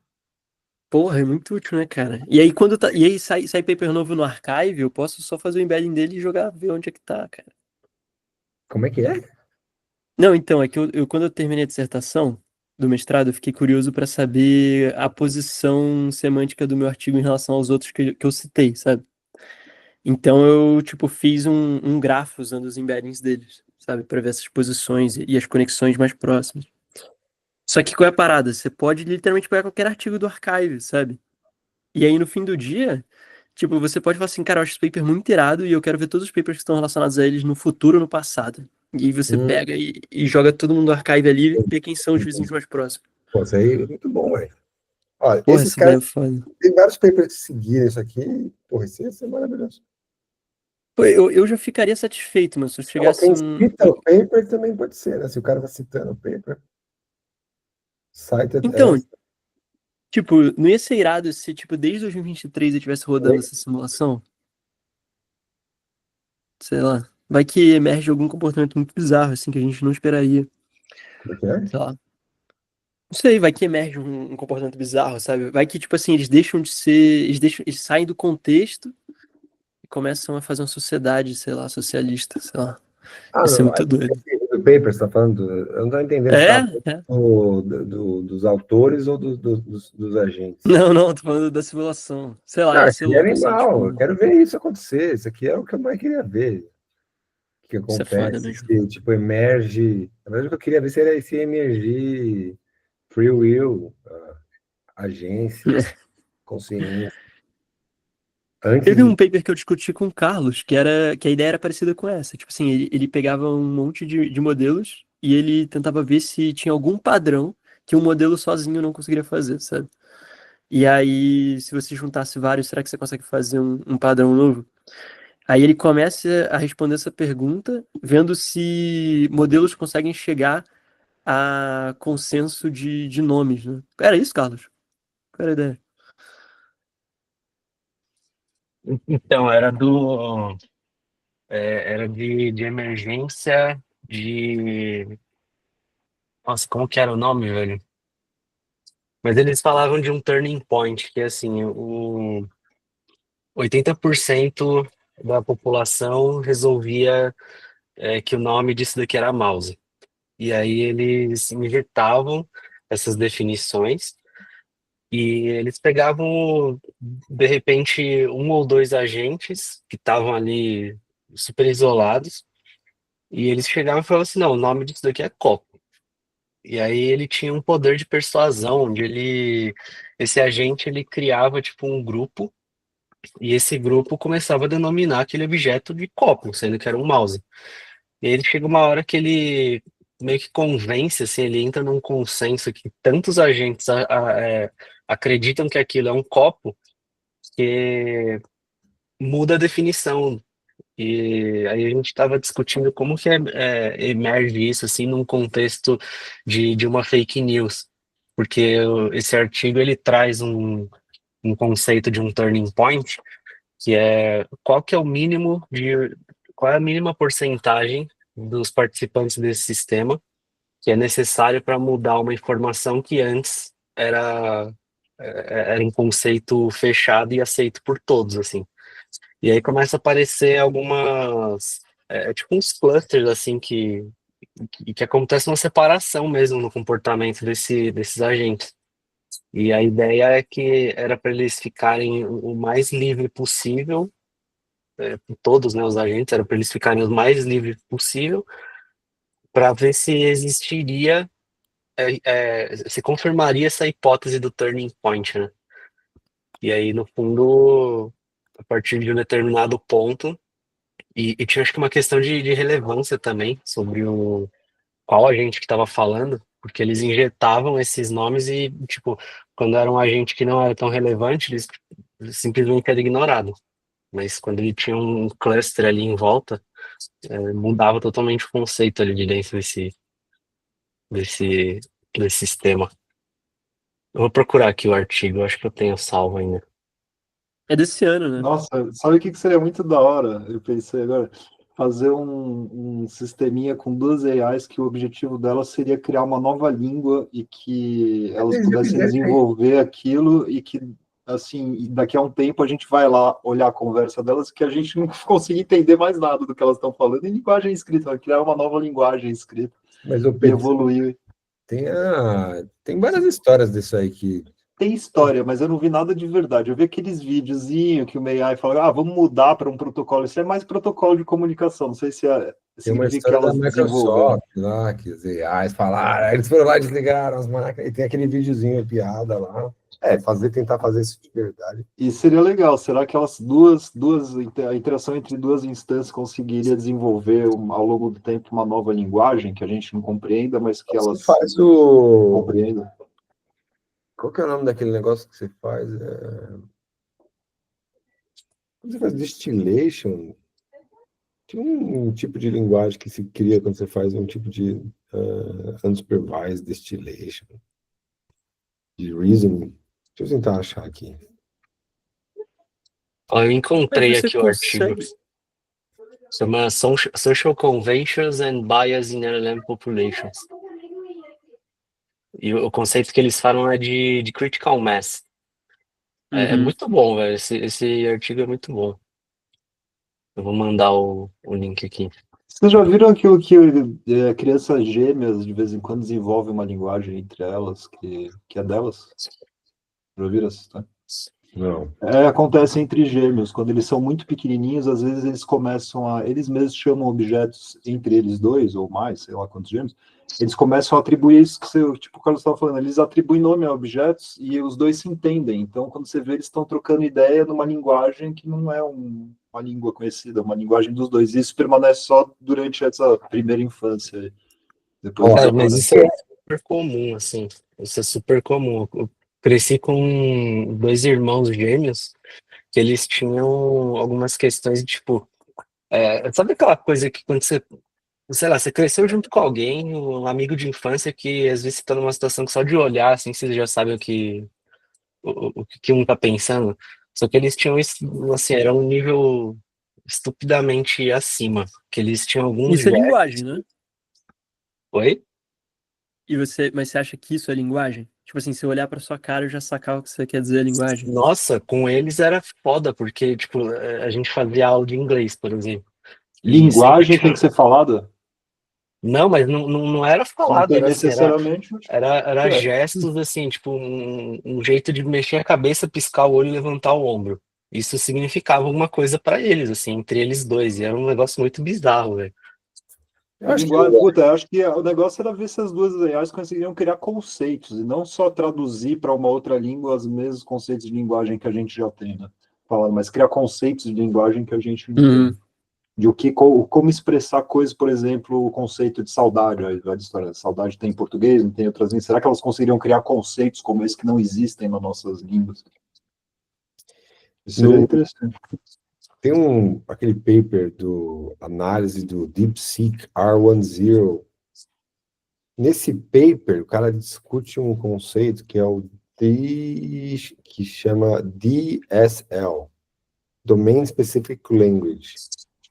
Porra, é muito útil, né, cara? E aí, e aí sai paper novo no archive, eu posso só fazer o embedding dele e jogar, ver onde é que tá, cara. Como é que é? Não, então, é que quando eu terminei a dissertação do mestrado, eu fiquei curioso pra saber a posição semântica do meu artigo em relação aos outros que eu citei, sabe? Então eu, tipo, fiz um grafo usando os embeddings deles, sabe? Pra ver essas posições e as conexões mais próximas. Só que qual é a parada? Você pode literalmente pegar qualquer artigo do archive, sabe? E aí no fim do dia, tipo, você pode falar assim, cara, eu acho esse paper muito irado e eu quero ver todos os papers que estão relacionados a eles no futuro ou no passado. E aí você pega e joga todo mundo no archive ali e vê quem são os vizinhos mais próximos. Pô, isso aí é muito bom, velho. Olha, Porra, esses essa ideia é caras, foda. tem vários papers que seguiram isso aqui. Porra, isso é maravilhoso. Pô, eu já ficaria satisfeito, mas se eu Não, chegasse quem cita o paper também pode ser, né? Se o cara tá citando o paper, cited Então, as. tipo, não ia ser irado se, tipo, desde 2023 eu estivesse rodando essa simulação? Sei lá. Vai que emerge algum comportamento muito bizarro, assim, que a gente não esperaria. Como é que é? Sei lá. Não sei, vai que emerge um comportamento bizarro, sabe? Vai que, tipo assim, eles deixam de ser. Eles saem do contexto e começam a fazer uma sociedade, sei lá, socialista, sei lá. Ah, Isso é não. muito doido. O paper, você tá falando. Eu não tô entendendo se É? tá falando dos autores ou dos agentes. Não, tô falando da simulação. Sei lá, Não, ia isso ser aqui é louco, assim, animal. Eu tipo. quero ver isso acontecer. Isso aqui é o que eu mais queria ver. O que Isso é foda acontece? mesmo. Se, tipo, emerge. Na verdade, o que eu queria ver seria se emergir free will, agência, consciência. Antes Teve um de. paper que eu discuti com o Carlos, que a ideia era parecida com essa. Tipo assim, ele pegava um monte de modelos e ele tentava ver se tinha algum padrão que um modelo sozinho não conseguiria fazer, sabe? E aí, se você juntasse vários, será que você consegue fazer um padrão novo? Aí ele começa a responder essa pergunta, vendo se modelos conseguem chegar a consenso de nomes, né? Era isso, Carlos? Qual era a ideia? Então, era de emergência de. Nossa, como que era o nome, velho? Mas eles falavam de um turning point, que é assim, 80% da população resolvia que o nome disso daqui era mouse. E aí eles injetavam essas definições e eles pegavam, de repente, um ou dois agentes que estavam ali super isolados. E eles chegavam e falavam assim, não, o nome disso daqui é copo. E aí ele tinha um poder de persuasão, onde esse agente, ele criava tipo um grupo, e esse grupo começava a denominar aquele objeto de copo, sendo que era um mouse. E aí ele chega uma hora que ele meio que convence, assim, ele entra num consenso que tantos agentes acreditam que aquilo é um copo, que muda a definição. E aí a gente estava discutindo como que emerge isso assim num contexto de uma fake news, porque esse artigo ele traz um conceito de um turning point, que é qual que é o mínimo qual é a mínima porcentagem dos participantes desse sistema que é necessário para mudar uma informação que antes era um conceito fechado e aceito por todos, assim. E aí começa a aparecer algumas, tipo uns clusters, assim, que acontece uma separação mesmo no comportamento desses agentes. E a ideia é que era para eles ficarem o mais livre possível, todos, né, os agentes, era para eles ficarem o mais livre possível, para ver se existiria, se confirmaria essa hipótese do turning point, né? E aí, no fundo, a partir de um determinado ponto, E tinha acho que uma questão de relevância também sobre qual agente que estava falando, porque eles injetavam esses nomes e, tipo, quando era um agente que não era tão relevante, eles simplesmente era ignorado. Mas quando ele tinha um cluster ali em volta, mudava totalmente o conceito ali de dentro desse, desse sistema. Eu vou procurar aqui o artigo, eu acho que eu tenho salvo ainda. É desse ano, né? Nossa, sabe o que seria muito da hora? Eu pensei agora, fazer um sisteminha com duas AIs que o objetivo delas seria criar uma nova língua e que elas pudessem desenvolver aquilo e que, assim, daqui a um tempo a gente vai lá olhar a conversa delas que a gente não consiga entender mais nada do que elas estão falando em linguagem escrita, vai criar uma nova linguagem escrita Mas o e Pedro, evoluir. tem várias histórias disso aí que Tem história, mas eu não vi nada de verdade. Eu vi aqueles videozinhos que o AI fala, vamos mudar para um protocolo. Isso é mais protocolo de comunicação. Não sei se tem uma significa que história da elas desenvolveram. Microsoft lá, que os AIs falaram, eles foram lá e desligaram as máquinas, e tem aquele videozinho, piada lá. Tentar fazer isso de verdade. E seria legal. Será que elas a interação entre duas instâncias conseguiria desenvolver ao longo do tempo uma nova linguagem que a gente não compreenda, mas que Você elas faz o... compreendam? Qual que é o nome daquele negócio que você faz? Quando você faz distillation, tem um tipo de linguagem que se cria quando você faz um tipo de unsupervised distillation, de reasoning. Deixa eu tentar achar aqui. Ó, eu Mas encontrei você aqui o artigo. consegue. Chama Social Conventions and Bias in LLM Populations. E o conceito que eles falam é de critical mass. É Uhum. muito bom, velho. Esse artigo é muito bom. Eu vou mandar o link aqui. Vocês já viram que crianças gêmeas de vez em quando desenvolvem uma linguagem entre elas que é delas? Já viram essa história? Não. Acontece entre gêmeos, quando eles são muito pequenininhos, às vezes eles mesmos chamam objetos entre eles dois ou mais, sei lá quantos gêmeos, eles começam a atribuir isso que tipo o Carlos estava falando, eles atribuem nome a objetos e os dois se entendem. Então, quando você vê, eles estão trocando ideia numa linguagem que não é uma língua conhecida, uma linguagem dos dois. E isso permanece só durante essa primeira infância. Depois Ó, Cara, mas desaparece. isso é super comum, assim. Isso é super comum. Eu cresci com dois irmãos gêmeos que eles tinham algumas questões, tipo, sabe aquela coisa que quando você, sei lá, você cresceu junto com alguém, um amigo de infância que às vezes você tá numa situação que só de olhar, assim, você já sabe o que um tá pensando. Só que eles tinham isso, assim, era um nível estupidamente acima, que eles tinham alguns Isso é gestos. linguagem, né? Oi? Mas você acha que isso é linguagem? Tipo assim, se eu olhar pra sua cara, eu já sacava o que você quer dizer linguagem. Nossa, com eles era foda, porque, tipo, a gente fazia aula de inglês, por exemplo. E sempre Linguagem tem tinha... que ser falada? Não, mas não era Não falado, tem era assim, necessariamente. era gestos, assim, tipo, um jeito de mexer a cabeça, piscar o olho e levantar o ombro. Isso significava alguma coisa pra eles, assim, entre eles dois, e era um negócio muito bizarro, velho. eu acho que Eu acho que o negócio era ver se as duas AIs conseguiriam criar conceitos e não só traduzir para uma outra língua os mesmos conceitos de linguagem que a gente já tem, né? Falando, mas criar conceitos de linguagem que a gente não tem. De como expressar coisas, por exemplo, o conceito de saudade, a história de saudade tem em português, não tem em outras línguas. Será que elas conseguiriam criar conceitos como esse que não existem nas nossas línguas? Isso seria interessante. Tem aquele paper do análise do DeepSeek R10. Nesse paper, o cara discute um conceito que é que chama DSL, Domain Specific Language,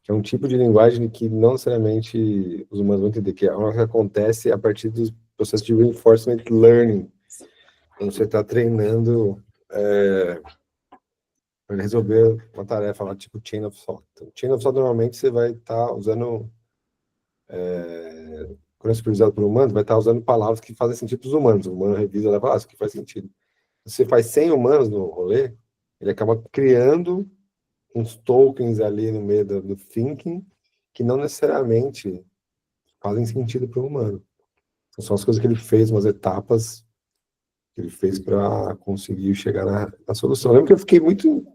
que é um tipo de linguagem que não necessariamente os humanos vão entender, que é uma que acontece a partir do processo de reinforcement learning, quando você está treinando para resolver uma tarefa lá, tipo chain of thought. Então, chain of thought, normalmente, você vai estar usando, quando é supervisado por humanos, vai estar usando palavras que fazem sentido para os humanos. O humano revisa e fala, isso aqui faz sentido. Se você faz 100 humanos no rolê, ele acaba criando uns tokens ali no meio do thinking que não necessariamente fazem sentido para o humano. São as coisas que ele fez, umas etapas que ele fez para conseguir chegar na solução. Eu lembro que eu fiquei muito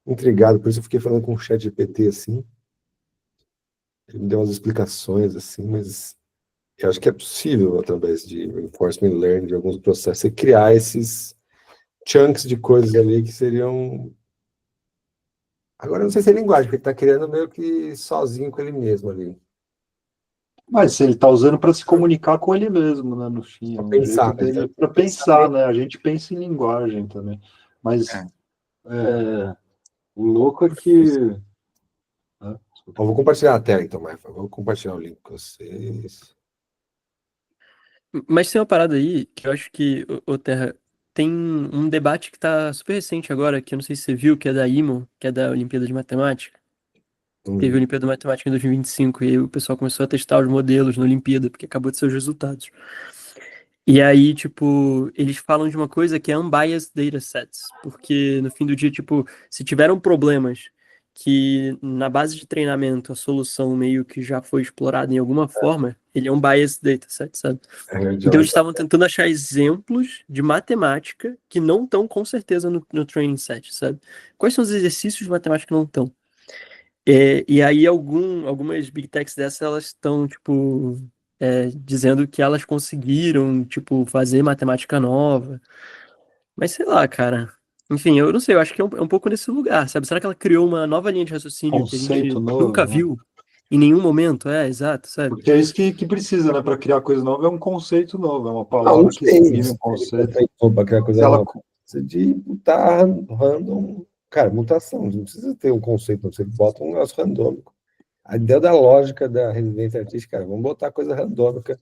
intrigado, por isso eu fiquei falando com o ChatGPT assim, Ele me deu umas explicações, assim, mas eu acho que é possível, através de reinforcement learning, de alguns processos, você criar esses chunks de coisas ali que seriam... Agora, eu não sei se é linguagem, porque ele está criando meio que sozinho com ele mesmo ali. Mas ele está usando para se comunicar com ele mesmo, né, no fim, é Para um jeito pensar, né? dele para pensar, né? A gente pensa em linguagem também. Mas É. o louco é que. Eu vou compartilhar a tela, então, Maifa. Vou compartilhar o link com vocês. Mas tem uma parada aí que eu acho que, ô Terra, tem um debate que tá super recente agora, que eu não sei se você viu, que é da IMO, que é da Olimpíada de Matemática. Teve a Olimpíada de Matemática em 2025 e aí o pessoal começou a testar os modelos na Olimpíada, porque acabou de ser os resultados. E aí, tipo, eles falam de uma coisa que é unbiased datasets, porque no fim do dia, tipo, se tiveram problemas que na base de treinamento a solução meio que já foi explorada em alguma forma, ele é um biased dataset, sabe? Então eles estavam tentando achar exemplos de matemática que não estão com certeza no training set, sabe? Quais são os exercícios de matemática que não estão? E aí algumas big techs dessas, elas estão, tipo, dizendo que elas conseguiram, tipo, fazer matemática nova. Mas sei lá, cara. Enfim, eu não sei, eu acho que é um pouco nesse lugar, sabe? Será que ela criou uma nova linha de raciocínio que a Conceito gente novo, nunca né? viu em nenhum momento? É, exato, sabe? Porque é isso que precisa, né? Para criar coisa nova é um conceito novo, é uma Não, não palavra que sei. exprime um Se ele conceito. pensou para criar Se coisa ela. nova. Precisa de botar random. Cara, mutação. Não precisa ter um conceito, não. Você bota um negócio randômico. A ideia da lógica da residência artística, cara, vamos botar coisa randômica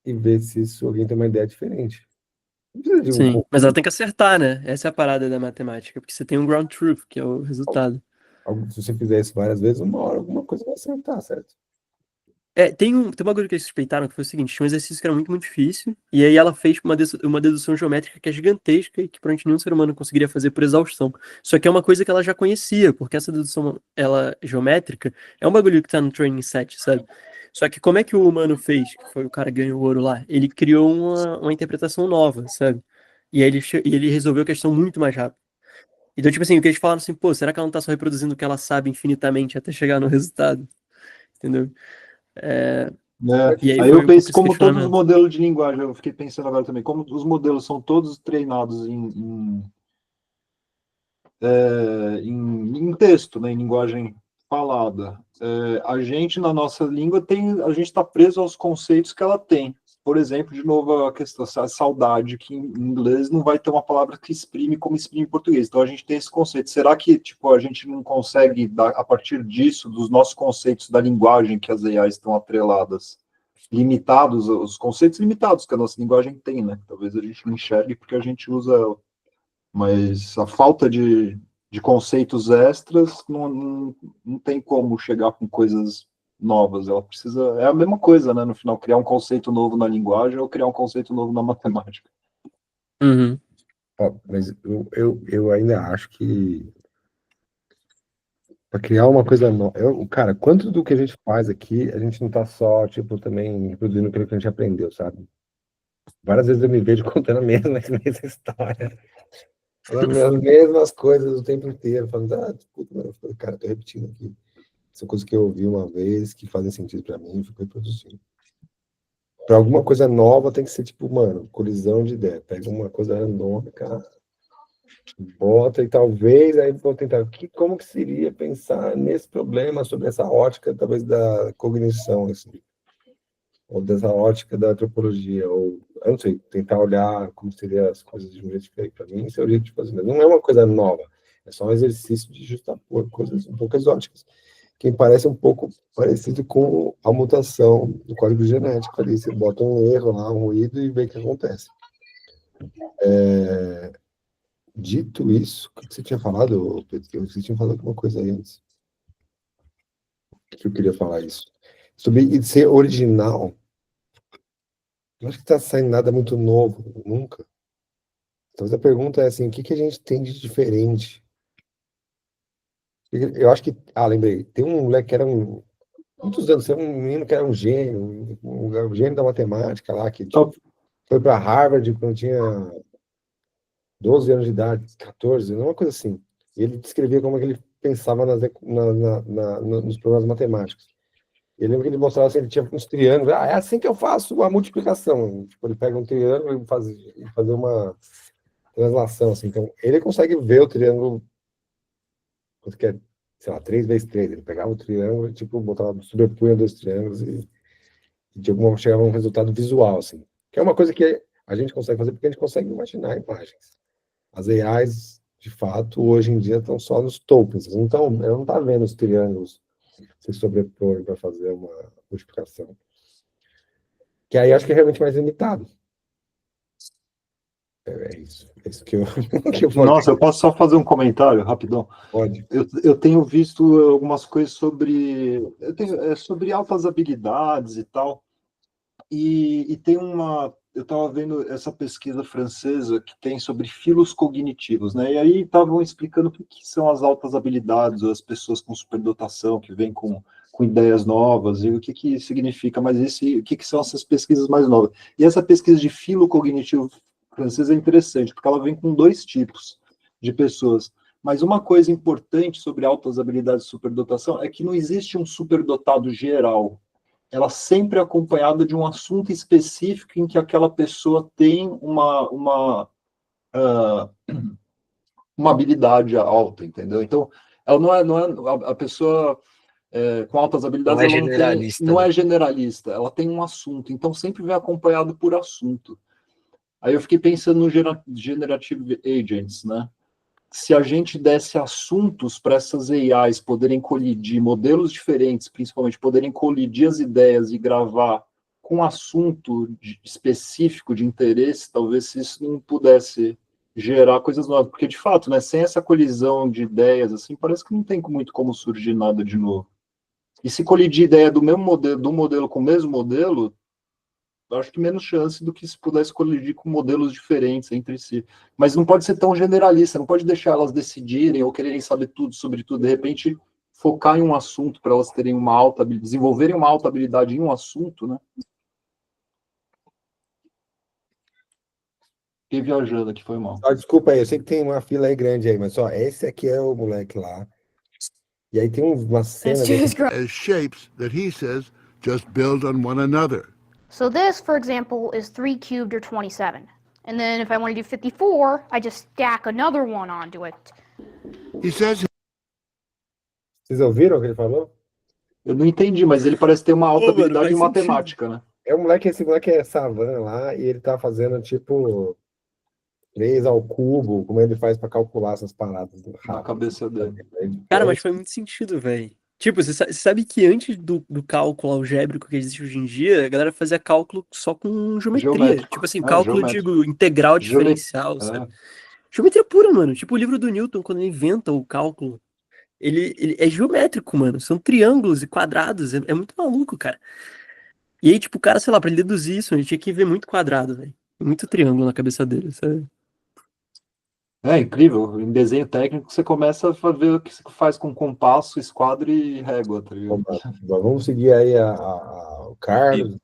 e ver se isso, alguém tem uma ideia diferente. Não precisa de um Sim, mas ela tem que acertar, né? Essa é a parada da matemática, porque você tem um ground truth, que é o resultado. se você fizer isso várias vezes, uma hora alguma coisa vai acertar, certo? Tem uma coisa que eles suspeitaram que foi o seguinte: tinha um exercício que era muito, muito difícil, e aí ela fez uma dedução geométrica que é gigantesca e que provavelmente nenhum ser humano conseguiria fazer por exaustão. Só que é uma coisa que ela já conhecia, porque essa dedução geométrica é um bagulho que tá no training set, sabe? Só que como é que o humano fez, que foi o cara que ganhou o ouro lá? Ele criou uma interpretação nova, sabe? E ele resolveu a questão muito mais rápido. Então, tipo assim, o que eles falaram assim, pô, será que ela não tá só reproduzindo o que ela sabe infinitamente até chegar no resultado? Entendeu? Né? E aí Aí foi eu um pouco penso esse como todos os questionamento. modelos de linguagem, eu fiquei pensando agora também, como os modelos são todos treinados em texto, né, em linguagem falada. A gente, na nossa língua, a gente está preso aos conceitos que ela tem. Por exemplo, de novo, a questão a saudade, que em inglês não vai ter uma palavra que exprime como exprime em português. Então, a gente tem esse conceito. Será que tipo, a gente não consegue, a partir disso, dos nossos conceitos da linguagem que as AIs estão atreladas, limitados, os conceitos limitados que a nossa linguagem tem, né? Talvez a gente não enxergue porque a gente usa, mas a falta de conceitos extras não tem como chegar com coisas novas. Ela precisa. É a mesma coisa, né? No final, criar um conceito novo na linguagem ou criar um conceito novo na matemática. Uhum. Mas eu ainda acho que para criar uma coisa nova. Cara, quanto do que a gente faz aqui, a gente não tá só, tipo, também reproduzindo aquilo que a gente aprendeu, sabe? Várias vezes eu me vejo contando a mesma história. Falando as mesmas coisas o tempo inteiro, falando, desculpa, mano, cara, tô repetindo aqui. São coisas que eu ouvi uma vez, que fazem sentido para mim, e fico reproduzindo. Para alguma coisa nova tem que ser tipo, mano, colisão de ideia. Pega uma coisa randômica, bota e talvez aí vou tentar. Como que seria pensar nesse problema sobre essa ótica, talvez da cognição, assim, ou dessa ótica da antropologia, ou eu não sei, tentar olhar como seriam as coisas de um jeito diferente. Para mim, esse é o jeito de fazer. Mas não é uma coisa nova, é só um exercício de justapor coisas um pouco exóticas, que parece um pouco parecido com a mutação do código genético ali. Você bota um erro lá, um ruído e vê o que acontece. Dito isso, o que você tinha falado, Pedro? Você tinha falado alguma coisa aí antes que eu queria falar isso. Sobre ser original, não acho que está saindo nada muito novo, nunca. Então, a pergunta é assim, o que a gente tem de diferente? Eu acho que, lembrei, tem um moleque que era muitos anos, um menino que era um gênio, um gênio da matemática lá, que tipo, foi para Harvard quando tinha 12 anos de idade, 14, uma coisa assim. E ele descrevia como é que ele pensava nos problemas matemáticos. Eu lembro que ele mostrava assim, ele tinha uns triângulos. Ah, é assim que eu faço a multiplicação. Tipo, ele pega um triângulo e fazer uma translação, assim. Então, ele consegue ver o triângulo, quanto que é, sei lá, 3 vezes 3. Ele pegava o triângulo e, tipo, botava, sobrepunha dois triângulos e de alguma forma chegava a um resultado visual, assim. Que é uma coisa que a gente consegue fazer porque a gente consegue imaginar imagens. As AIs, de fato, hoje em dia estão só nos tokens. Então, ela não está vendo os triângulos se sobrepõem para fazer uma multiplicação. Que aí acho que é realmente mais limitado. É isso. É isso que eu, que eu falei. Nossa, eu posso só fazer um comentário rapidão? Pode. Eu tenho visto algumas coisas sobre altas habilidades e tal. E tem eu estava vendo essa pesquisa francesa que tem sobre filos cognitivos, né? E aí estavam explicando o que são as altas habilidades, ou as pessoas com superdotação, que vêm com ideias novas, e o que significa, mas o que são essas pesquisas mais novas. E essa pesquisa de filo cognitivo francesa é interessante, porque ela vem com dois tipos de pessoas. Mas uma coisa importante sobre altas habilidades e superdotação é que não existe um superdotado geral, ela sempre é acompanhada de um assunto específico em que aquela pessoa tem uma habilidade alta, entendeu? Então, ela não é a pessoa com altas Não habilidades, é ela não tem, generalista, não né? é generalista, ela tem um assunto, então sempre vem acompanhado por assunto. Aí eu fiquei pensando no Generative Agents, né? Se a gente desse assuntos para essas AIs poderem colidir, modelos diferentes, principalmente, poderem colidir as ideias e gravar com assunto específico de interesse, talvez isso não pudesse gerar coisas novas, porque de fato, né, sem essa colisão de ideias, assim, parece que não tem muito como surgir nada de novo. E se colidir ideia do mesmo modelo, do modelo com o mesmo modelo, eu acho que menos chance do que se pudesse colidir com modelos diferentes entre si. Mas não pode ser tão generalista, não pode deixar elas decidirem ou quererem saber tudo sobre tudo. De repente, focar em um assunto para elas terem desenvolverem uma alta habilidade em um assunto, né? Fiquei viajando aqui, foi mal. Desculpa aí, eu sei que tem uma fila aí grande aí, mas ó, esse aqui é o moleque lá. E aí tem uma cena desse... as shapes that he says just build on one another. So this, for example, is 3 cubed or 27. And then if I want to do 54, I just stack another one onto it. He says Vocês ouviram o que ele falou? Eu não entendi, mas ele parece ter uma alta Pô, mano, habilidade em faz sentido. matemática, né? Esse moleque é Savan lá, e ele tá fazendo, tipo, 3 ao cubo, como ele faz para calcular essas paradas Na rápido. cabeça dele. Cara, mas faz muito sentido, velho. Tipo, você sabe que antes do cálculo algébrico que existe hoje em dia, a galera fazia cálculo só com geometria. Geométrico. Tipo assim, É, cálculo, geométrico. digo, integral diferencial, sabe? Geometria pura, mano. Tipo o livro do Newton, quando ele inventa o cálculo. Ele é geométrico, mano. São triângulos e quadrados. É muito maluco, cara. E aí, tipo, o cara, sei lá, pra ele deduzir isso, ele tinha que ver muito quadrado, velho. Muito triângulo na cabeça dele, sabe? É incrível. Em desenho técnico, você começa a ver o que você faz com compasso, esquadro e régua, tá ligado? Vamos seguir aí o Carlos.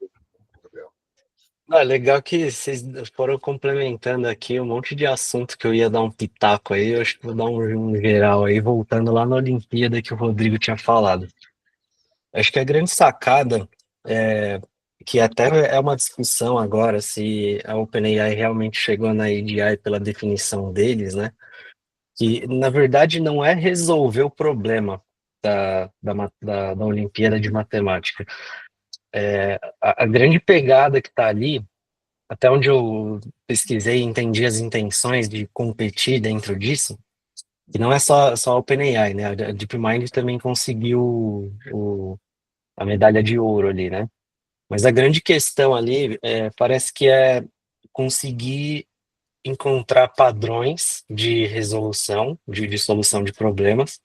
Ah, legal que vocês foram complementando aqui um monte de assunto que eu ia dar um pitaco aí. Eu acho que vou dar um geral aí, voltando lá na Olimpíada que o Rodrigo tinha falado. Acho que a grande sacada que até é uma discussão agora se a OpenAI realmente chegou na AGI pela definição deles, né? Que na verdade não é resolver o problema da Olimpíada de Matemática. A grande pegada que está ali, até onde eu pesquisei e entendi as intenções de competir dentro disso, que não é só a OpenAI, né? A DeepMind também conseguiu a medalha de ouro ali, né? Mas a grande questão ali parece que é conseguir encontrar padrões de resolução, de solução de problemas,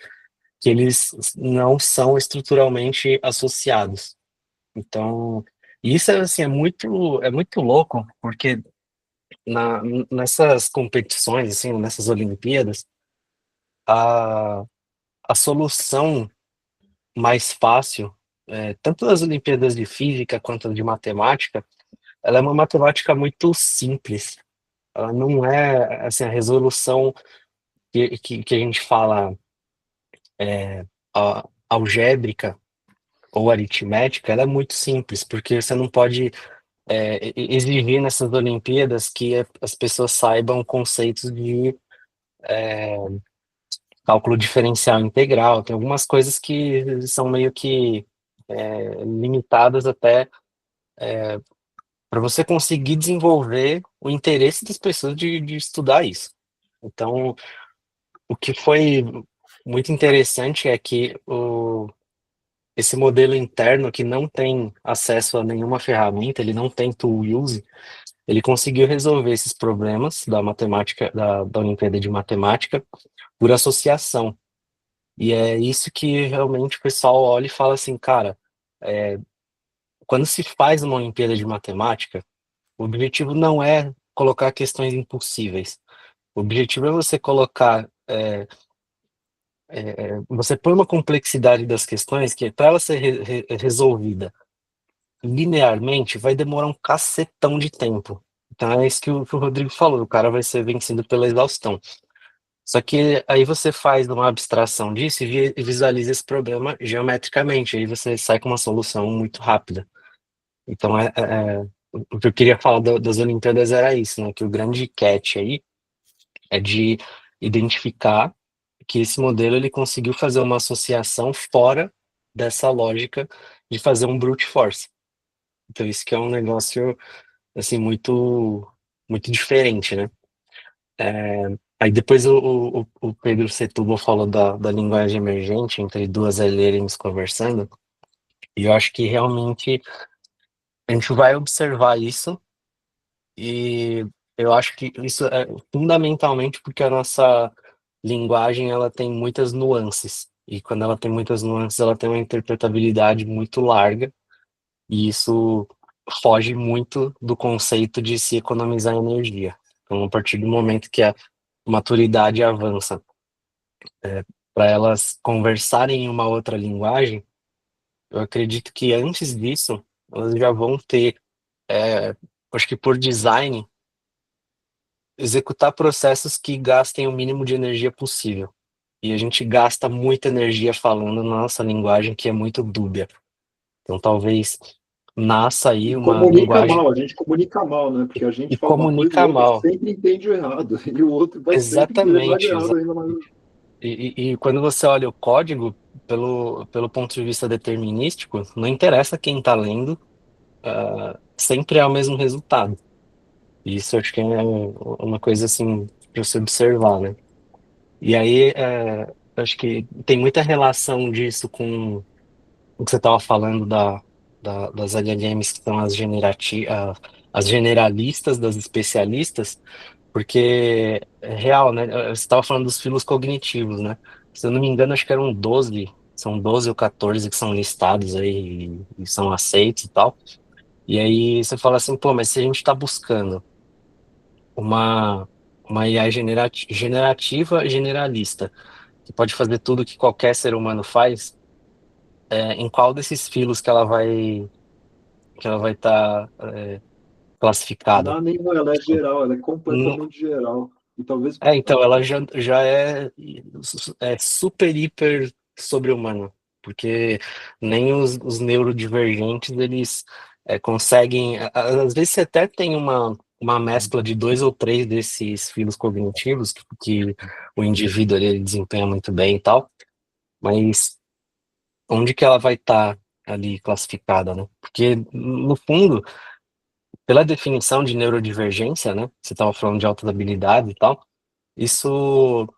que eles não são estruturalmente associados. Então, isso assim, é muito louco, porque nessas competições, assim, nessas Olimpíadas, a, a solução mais fácil, tanto das Olimpíadas de Física quanto de Matemática, ela é uma matemática muito simples. Ela não é assim, a resolução que a gente fala algébrica, ou aritmética, ela é muito simples, porque você não pode exigir nessas Olimpíadas que as pessoas saibam conceitos de cálculo diferencial integral. Tem algumas coisas que são meio que limitadas até para você conseguir desenvolver o interesse das pessoas de estudar isso. Então, o que foi muito interessante é que esse modelo interno que não tem acesso a nenhuma ferramenta, ele não tem tool use, ele conseguiu resolver esses problemas da matemática, da Olimpíada de Matemática, por associação. E é isso que realmente o pessoal olha e fala assim, cara, quando se faz uma Olimpíada de Matemática, o objetivo não é colocar questões impossíveis. O objetivo é você colocar, você põe uma complexidade das questões que para ela ser resolvida linearmente vai demorar um cacetão de tempo. Então é isso que o Rodrigo falou, o cara vai ser vencido pela exaustão. Só que aí você faz uma abstração disso e visualiza esse problema geometricamente, aí você sai com uma solução muito rápida. Então o que eu queria falar das Olimpíadas era isso, né? Que o grande catch aí é de identificar que esse modelo ele conseguiu fazer uma associação fora dessa lógica de fazer um brute force. Então isso que é um negócio assim muito diferente, né? Aí depois o Pedro Setúbal falou da linguagem emergente entre duas LLMs conversando, e eu acho que realmente a gente vai observar isso, e eu acho que isso é fundamentalmente porque a nossa linguagem ela tem muitas nuances, e quando ela tem muitas nuances, ela tem uma interpretabilidade muito larga, e isso foge muito do conceito de se economizar energia. Então, a partir do momento que a maturidade avança para elas conversarem em uma outra linguagem, eu acredito que antes disso, elas já vão ter, acho que por design, executar processos que gastem o mínimo de energia possível. E a gente gasta muita energia falando na nossa linguagem, que é muito dúbia. Então, talvez nasça aí uma Comunica linguagem mal, a gente comunica mal, né? Porque a e gente fala uma coisa e comunica o outro mal. sempre entende o errado. E o outro vai sempre levar de Exatamente. errado ainda mais. E quando você olha o código, pelo ponto de vista determinístico, não interessa quem está lendo, sempre é o mesmo resultado. E isso eu acho que é uma coisa assim para você observar, né? E aí, eu acho que tem muita relação disso com o que você estava falando das LLMs que são as generalistas das especialistas, porque é real, né? Você estava falando dos filos cognitivos, né? Se eu não me engano, acho que eram 12, são 12 ou 14 que são listados aí e são aceitos e tal. E aí você fala assim, pô, mas se a gente está buscando uma, uma IA generativa generalista, que pode fazer tudo que qualquer ser humano faz, em qual desses filos que ela vai estar classificada? Não, nenhuma, ela é geral, ela é completamente geral. E talvez. Então, ela já é super, hiper sobre-humana, porque nem os neurodivergentes, eles conseguem, às vezes você até tem uma mescla de 2 ou 3 desses filos cognitivos, que o indivíduo ele desempenha muito bem e tal, mas onde que ela vai estar ali classificada, né? Porque, no fundo, pela definição de neurodivergência, né, você estava falando de altas habilidades e tal, isso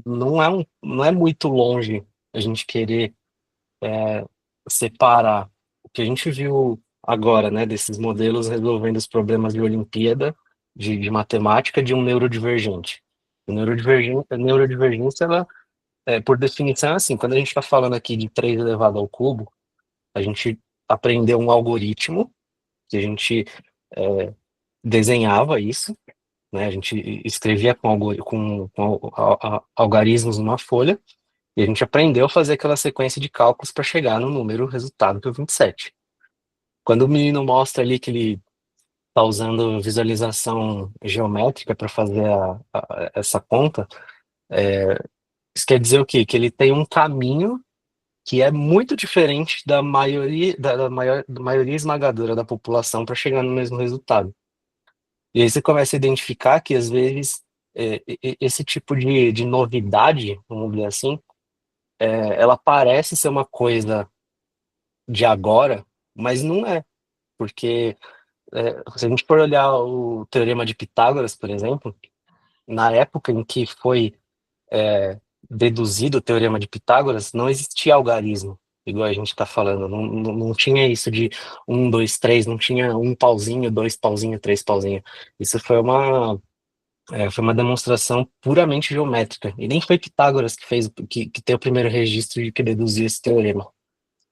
não é muito longe a gente querer separar o que a gente viu agora, né, desses modelos resolvendo os problemas de Olimpíada, de matemática, de um neurodivergente. A neurodivergência, ela, por definição, é assim, quando a gente está falando aqui de 3 elevado ao cubo, a gente aprendeu um algoritmo, que a gente desenhava isso, né, a gente escrevia com algarismos numa folha, e a gente aprendeu a fazer aquela sequência de cálculos para chegar no número resultado que é o 27. Quando o menino mostra ali que ele está usando visualização geométrica para fazer essa conta, isso quer dizer o quê? Que ele tem um caminho que é muito diferente da maioria, da maioria esmagadora da população para chegar no mesmo resultado. E aí você começa a identificar que, às vezes, esse tipo de novidade, vamos dizer assim, ela parece ser uma coisa de agora, mas não é, porque se a gente for olhar o Teorema de Pitágoras, por exemplo, na época em que foi deduzido o Teorema de Pitágoras, não existia algarismo, igual a gente está falando, não tinha isso de 1, 2, 3, não tinha um pauzinho, 2 pauzinho, 3 pauzinho. Isso foi uma demonstração puramente geométrica, e nem foi Pitágoras que fez, que tem o primeiro registro de que deduziu esse teorema.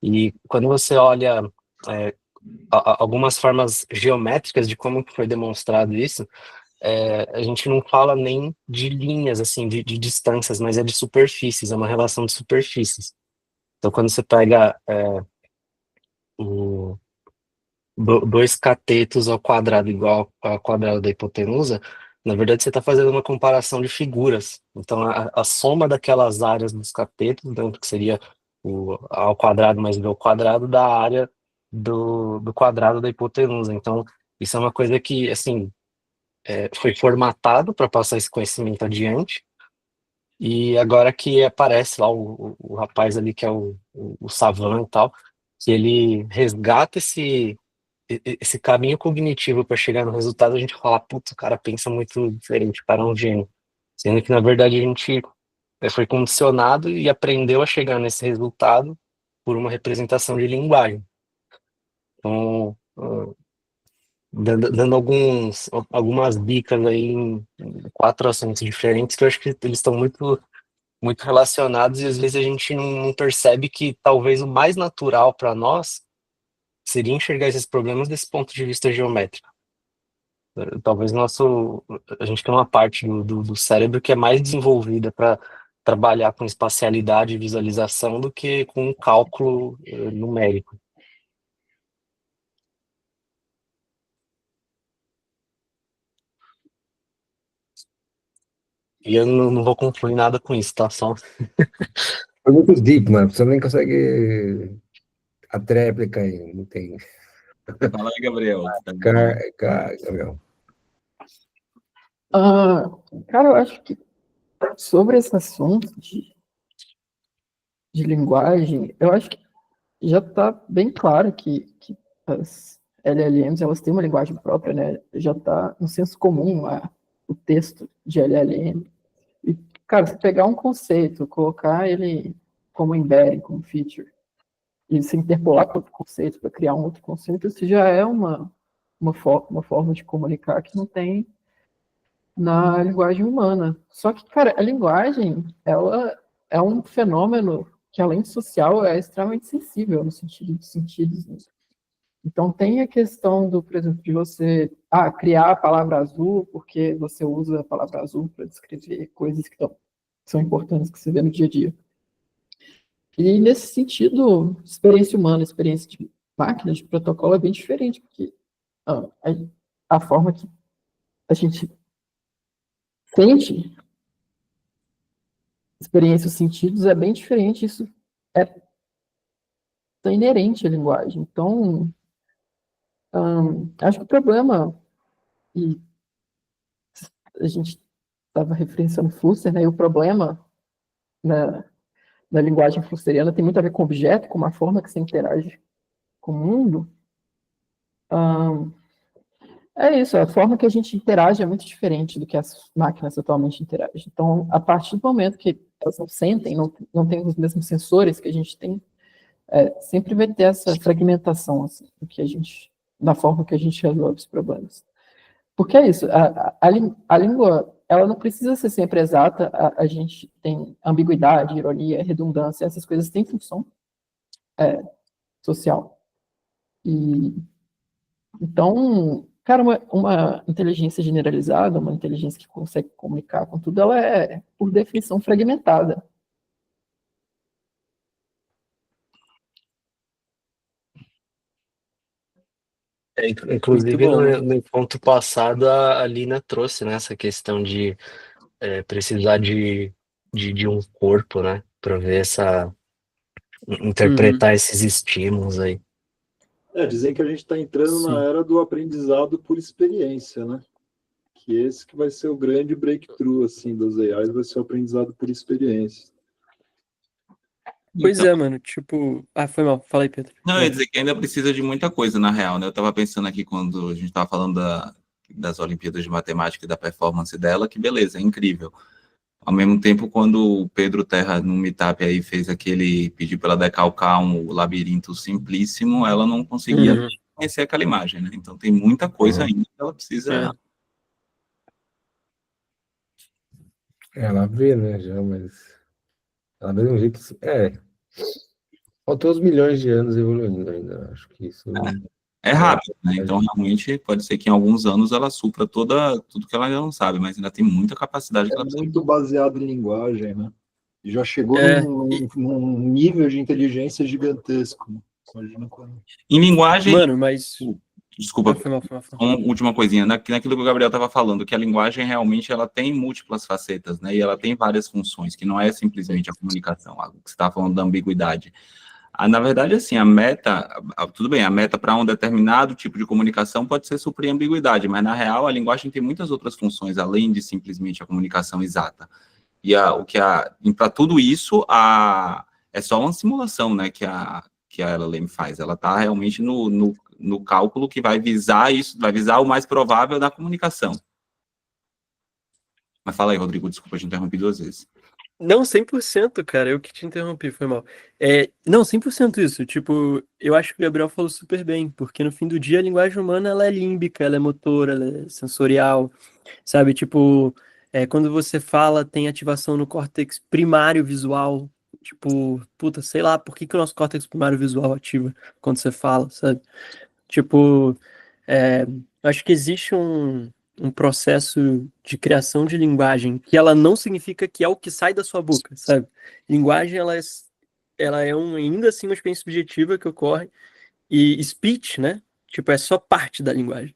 E quando você olha é, algumas formas geométricas de como que foi demonstrado isso, a gente não fala nem de linhas, assim, de distâncias, mas é de superfícies, é uma relação de superfícies. Então, quando você pega o 2 catetos ao quadrado igual ao quadrado da hipotenusa, na verdade você está fazendo uma comparação de figuras. Então, a soma daquelas áreas dos catetos, então, que seria o ao quadrado mais b ao quadrado da área do quadrado da hipotenusa. Então, isso é uma coisa que, assim, foi formatado para passar esse conhecimento adiante, e agora que aparece lá o rapaz ali, que é o Savan e tal, que ele resgata esse caminho cognitivo para chegar no resultado, a gente fala, putz, o cara pensa muito diferente, o cara é um gênio. Sendo que, na verdade, a gente foi condicionado e aprendeu a chegar nesse resultado por uma representação de linguagem. Então, dando algumas dicas aí em 4 assuntos diferentes, que eu acho que eles estão muito, muito relacionados, e às vezes a gente não percebe que talvez o mais natural para nós seria enxergar esses problemas desse ponto de vista geométrico. Talvez a gente tem uma parte do cérebro que é mais desenvolvida para trabalhar com espacialidade e visualização do que com cálculo numérico. E eu não vou concluir nada com isso, tá? Só Foi muito deep, mano. Você nem consegue a tréplica aí. Não tem. Fala aí, Gabriel. Tá bom. Gabriel. Cara, eu acho que sobre esse assunto de linguagem, eu acho que já está bem claro que as LLMs elas têm uma linguagem própria, né? Já está no senso comum o texto de LLM. E, cara, se pegar um conceito, colocar ele como embedding, como feature, e se interpolar com outro conceito para criar um outro conceito, isso já é uma forma de comunicar que não tem na linguagem humana. Só que, cara, a linguagem, ela é um fenômeno que, além de social, é extremamente sensível no sentido de sentidos, né? Então, tem a questão por exemplo, de você criar a palavra azul, porque você usa a palavra azul para descrever coisas que são importantes que você vê no dia a dia. E, nesse sentido, experiência humana, experiência de máquina, de protocolo, é bem diferente, porque a forma que a gente sente experiência, os sentidos, é bem diferente. Isso é inerente à linguagem. Então, acho que o problema, e a gente estava referenciando Flusser, né, e o problema na linguagem flusseriana tem muito a ver com objeto, com a forma que você interage com o mundo. É isso, a forma que a gente interage é muito diferente do que as máquinas atualmente interagem. Então, a partir do momento que elas não sentem, não têm os mesmos sensores que a gente tem, sempre vai ter essa fragmentação, assim, na forma que a gente resolve os problemas. Porque é isso, a língua, ela não precisa ser sempre exata, a gente tem ambiguidade, ironia, redundância, essas coisas têm função social. E, então, cara, uma inteligência generalizada, uma inteligência que consegue comunicar com tudo, ela é, por definição, fragmentada. Inclusive, Muito bom. no encontro passado, a Lina trouxe, né, essa questão de precisar de um corpo, né, para ver interpretar esses estímulos aí. Dizem que a gente está entrando na Sim. era do aprendizado por experiência, né? Que esse que vai ser o grande breakthrough, assim, das AIs, vai ser o aprendizado por experiência. Pois Então, é, mano, tipo... Ah, foi mal. Fala aí, Pedro. não, eu ia dizer que ainda precisa de muita coisa, na real, né? Eu estava pensando aqui quando a gente estava falando das Olimpíadas de Matemática e da performance dela, que beleza, é incrível. Ao mesmo tempo, quando o Pedro Terra, no Meetup, aí fez pediu para ela decalcar um labirinto simplíssimo, ela não conseguia Uhum. conhecer aquela imagem, né? Então tem muita coisa ainda que ela precisa. Ela vê, né, já, mas ela vê de um jeito. Faltou uns milhões de anos evoluindo ainda. Acho que isso. É rápido, né? Então, realmente, pode ser que em alguns anos ela supra tudo que ela ainda não sabe, mas ainda tem muita capacidade que É ela precisa. muito baseado em linguagem, né? E já chegou É, num nível de inteligência gigantesco. Né? Imagina quando. Em linguagem, mano, mas... desculpa, Foi mal, foi mal. uma última coisinha, naquilo que o Gabriel estava falando, que a linguagem realmente ela tem múltiplas facetas, né? E ela tem várias funções, que não é simplesmente a comunicação, que você estava falando da ambiguidade. Na verdade, assim, tudo bem, a meta para um determinado tipo de comunicação pode ser suprir a ambiguidade, mas na real a linguagem tem muitas outras funções, além de simplesmente a comunicação exata. E para tudo isso, é só uma simulação, né, que a LLM faz. Ela está realmente no cálculo que vai visar isso, vai visar o mais provável da comunicação. Mas fala aí, Rodrigo, desculpa, eu te interrompi 2 vezes. Não, 100%, cara, eu que te interrompi, foi mal. Não, 100% isso, tipo, eu acho que o Gabriel falou super bem, porque no fim do dia a linguagem humana, ela é límbica, ela é motora, ela é sensorial, sabe? Tipo, quando você fala, tem ativação no córtex primário visual, tipo, puta, sei lá, por que o nosso córtex primário visual ativa quando você fala, sabe? Tipo, eu acho que existe um processo de criação de linguagem que ela não significa que é o que sai da sua boca, sabe? Linguagem, ela é ainda assim uma experiência subjetiva que ocorre, e speech, né? Tipo, é só parte da linguagem.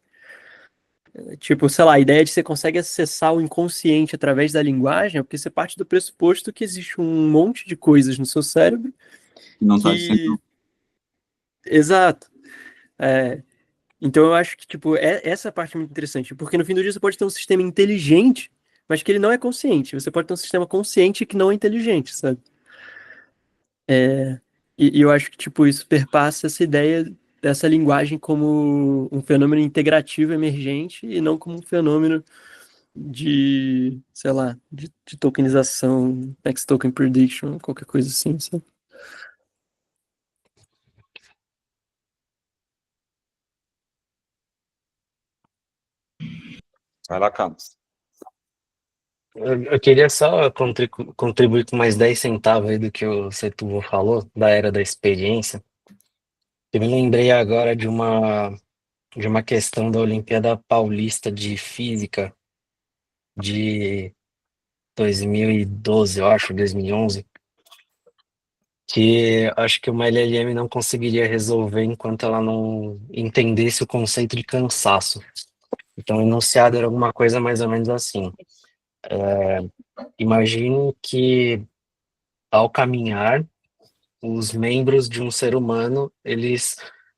Tipo, sei lá, a ideia de que você consegue acessar o inconsciente através da linguagem é porque você parte do pressuposto que existe um monte de coisas no seu cérebro Não está que... dizendo. Exato. Então eu acho que, tipo, essa parte é muito interessante, porque no fim do dia você pode ter um sistema inteligente, mas que ele não é consciente. Você pode ter um sistema consciente que não é inteligente, sabe? E eu acho que, tipo, isso perpassa essa ideia dessa linguagem como um fenômeno integrativo emergente e não como um fenômeno de, sei lá, de tokenização, next token prediction, qualquer coisa assim, sabe? Vai lá, Carlos. Eu queria só contribuir com mais 10 centavos aí do que o Setúbal falou, da era da experiência. Eu me lembrei agora de uma questão da Olimpíada Paulista de Física de 2012, eu acho, 2011, que acho que uma LLM não conseguiria resolver enquanto ela não entendesse o conceito de cansaço. Então, o enunciado era alguma coisa mais ou menos assim. Imagine que, ao caminhar, os membros de um ser humano, eles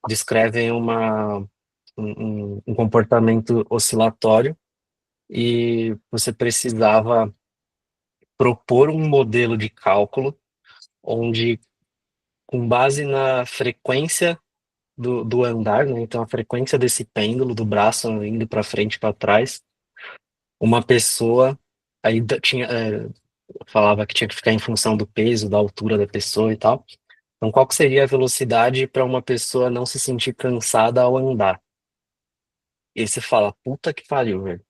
descrevem um comportamento oscilatório e você precisava propor um modelo de cálculo onde, com base na frequência do andar, né, então a frequência desse pêndulo, do braço indo para frente e para trás, uma pessoa aí falava que tinha que ficar em função do peso, da altura da pessoa e tal. Então, qual que seria a velocidade para uma pessoa não se sentir cansada ao andar? E aí você fala, puta que pariu, velho.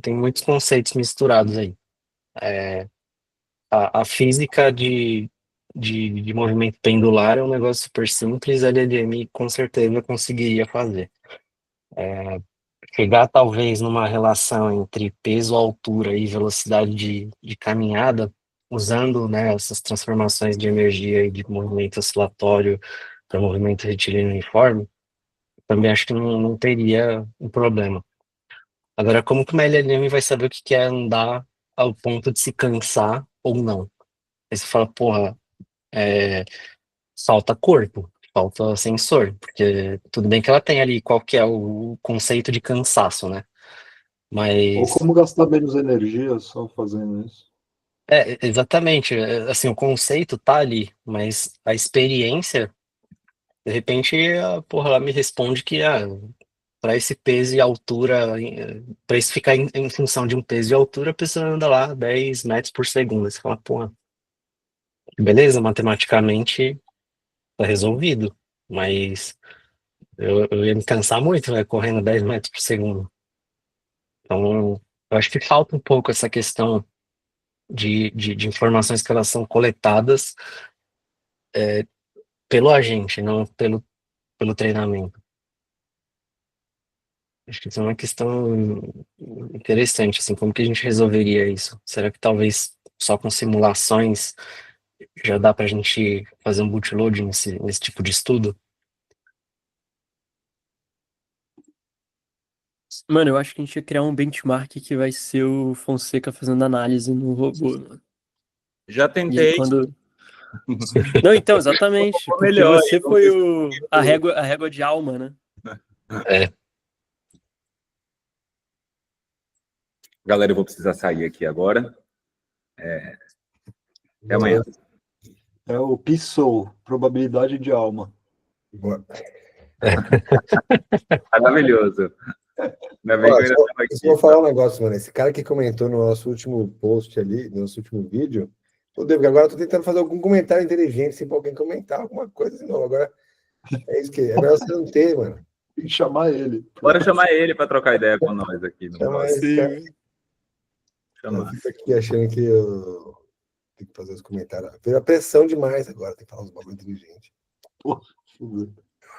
Tem muitos conceitos misturados aí. A física de movimento pendular é um negócio super simples, a LLM com certeza conseguiria fazer. Chegar talvez numa relação entre peso, altura e velocidade de caminhada, usando, né, essas transformações de energia e de movimento oscilatório para movimento retilíneo uniforme, também acho que não teria um problema. Agora, como que uma LLM vai saber o que é andar ao ponto de se cansar ou não? Aí você fala, porra, falta corpo, falta sensor, porque tudo bem que ela tem ali qual que é o conceito de cansaço, né? Ou Mas como gastar menos energia só fazendo isso. exatamente, assim, o conceito tá ali, mas a experiência, de repente, porra, ela me responde que para esse peso e altura, para isso ficar em função de um peso e altura, a pessoa anda lá 10 metros por segundo. Você fala, porra, beleza, matematicamente tá resolvido, mas eu ia me cansar muito, né, correndo 10 metros por segundo. Então, eu acho que falta um pouco essa questão de informações que elas são coletadas pelo agente, não pelo treinamento. Acho que isso é uma questão interessante, assim, como que a gente resolveria isso? Será que talvez só com simulações já dá para a gente fazer um bootload nesse tipo de estudo? Mano, eu acho que a gente ia criar um benchmark que vai ser o Fonseca fazendo análise no robô, mano. Já E aí tentei, quando. Não, então, exatamente. ficou Porque melhor, você eu não foi consegui. a régua de alma, né? É, Galera, eu vou precisar sair aqui agora. Até amanhã. É o PSOL, probabilidade de alma. Boa. Maravilhoso. Ainda bem que eu ainda estava Eu vou aqui. falar um negócio, mano. Esse cara que comentou no nosso último post ali, no nosso último vídeo, porque agora eu tô tentando fazer algum comentário inteligente, se alguém comentar alguma coisa de novo. Agora é isso que é melhor você não ter, mano. Tem que chamar ele. Bora chamar ele para trocar ideia com nós aqui no Chama próximo. esse cara. Eu Chamar. fico aqui achando que eu tenho que fazer os comentários. Veio a pressão demais agora, tem que falar uns bagulho inteligente. Pô,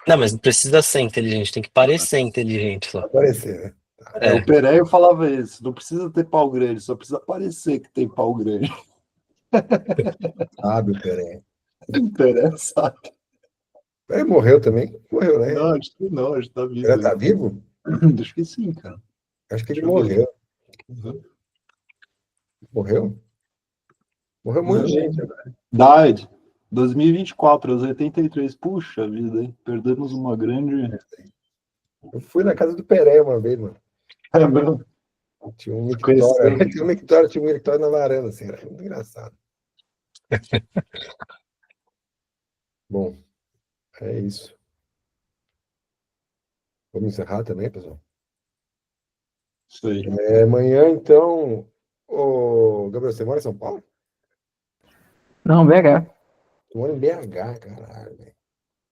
não, mas não precisa ser inteligente, tem que parecer inteligente só. Aparecer, né? o Pereio falava isso, não precisa ter pau grande, só precisa parecer que tem pau grande. Sabe o Pérez. O Pereio sabe. O Pérez morreu também? Morreu, né? Não, acho que não, acho que tá vivo. Ele tá vivo? Acho que sim, cara. Acho que ele Deixa eu ver. morreu. Morreu? Morreu muita gente agora. Died. 2024, aos 83. Puxa vida, hein? Perdemos uma grande. Eu fui na casa do Pérez uma vez, mano. É mesmo? Tinha um Conheceu? mictório. Tinha um mictório na varanda, assim, era muito engraçado. Bom, é isso. Vamos encerrar também, pessoal? Isso aí. Amanhã, então. Ô, Gabriel, você mora em São Paulo? Não, BH. Eu moro em BH, caralho, velho.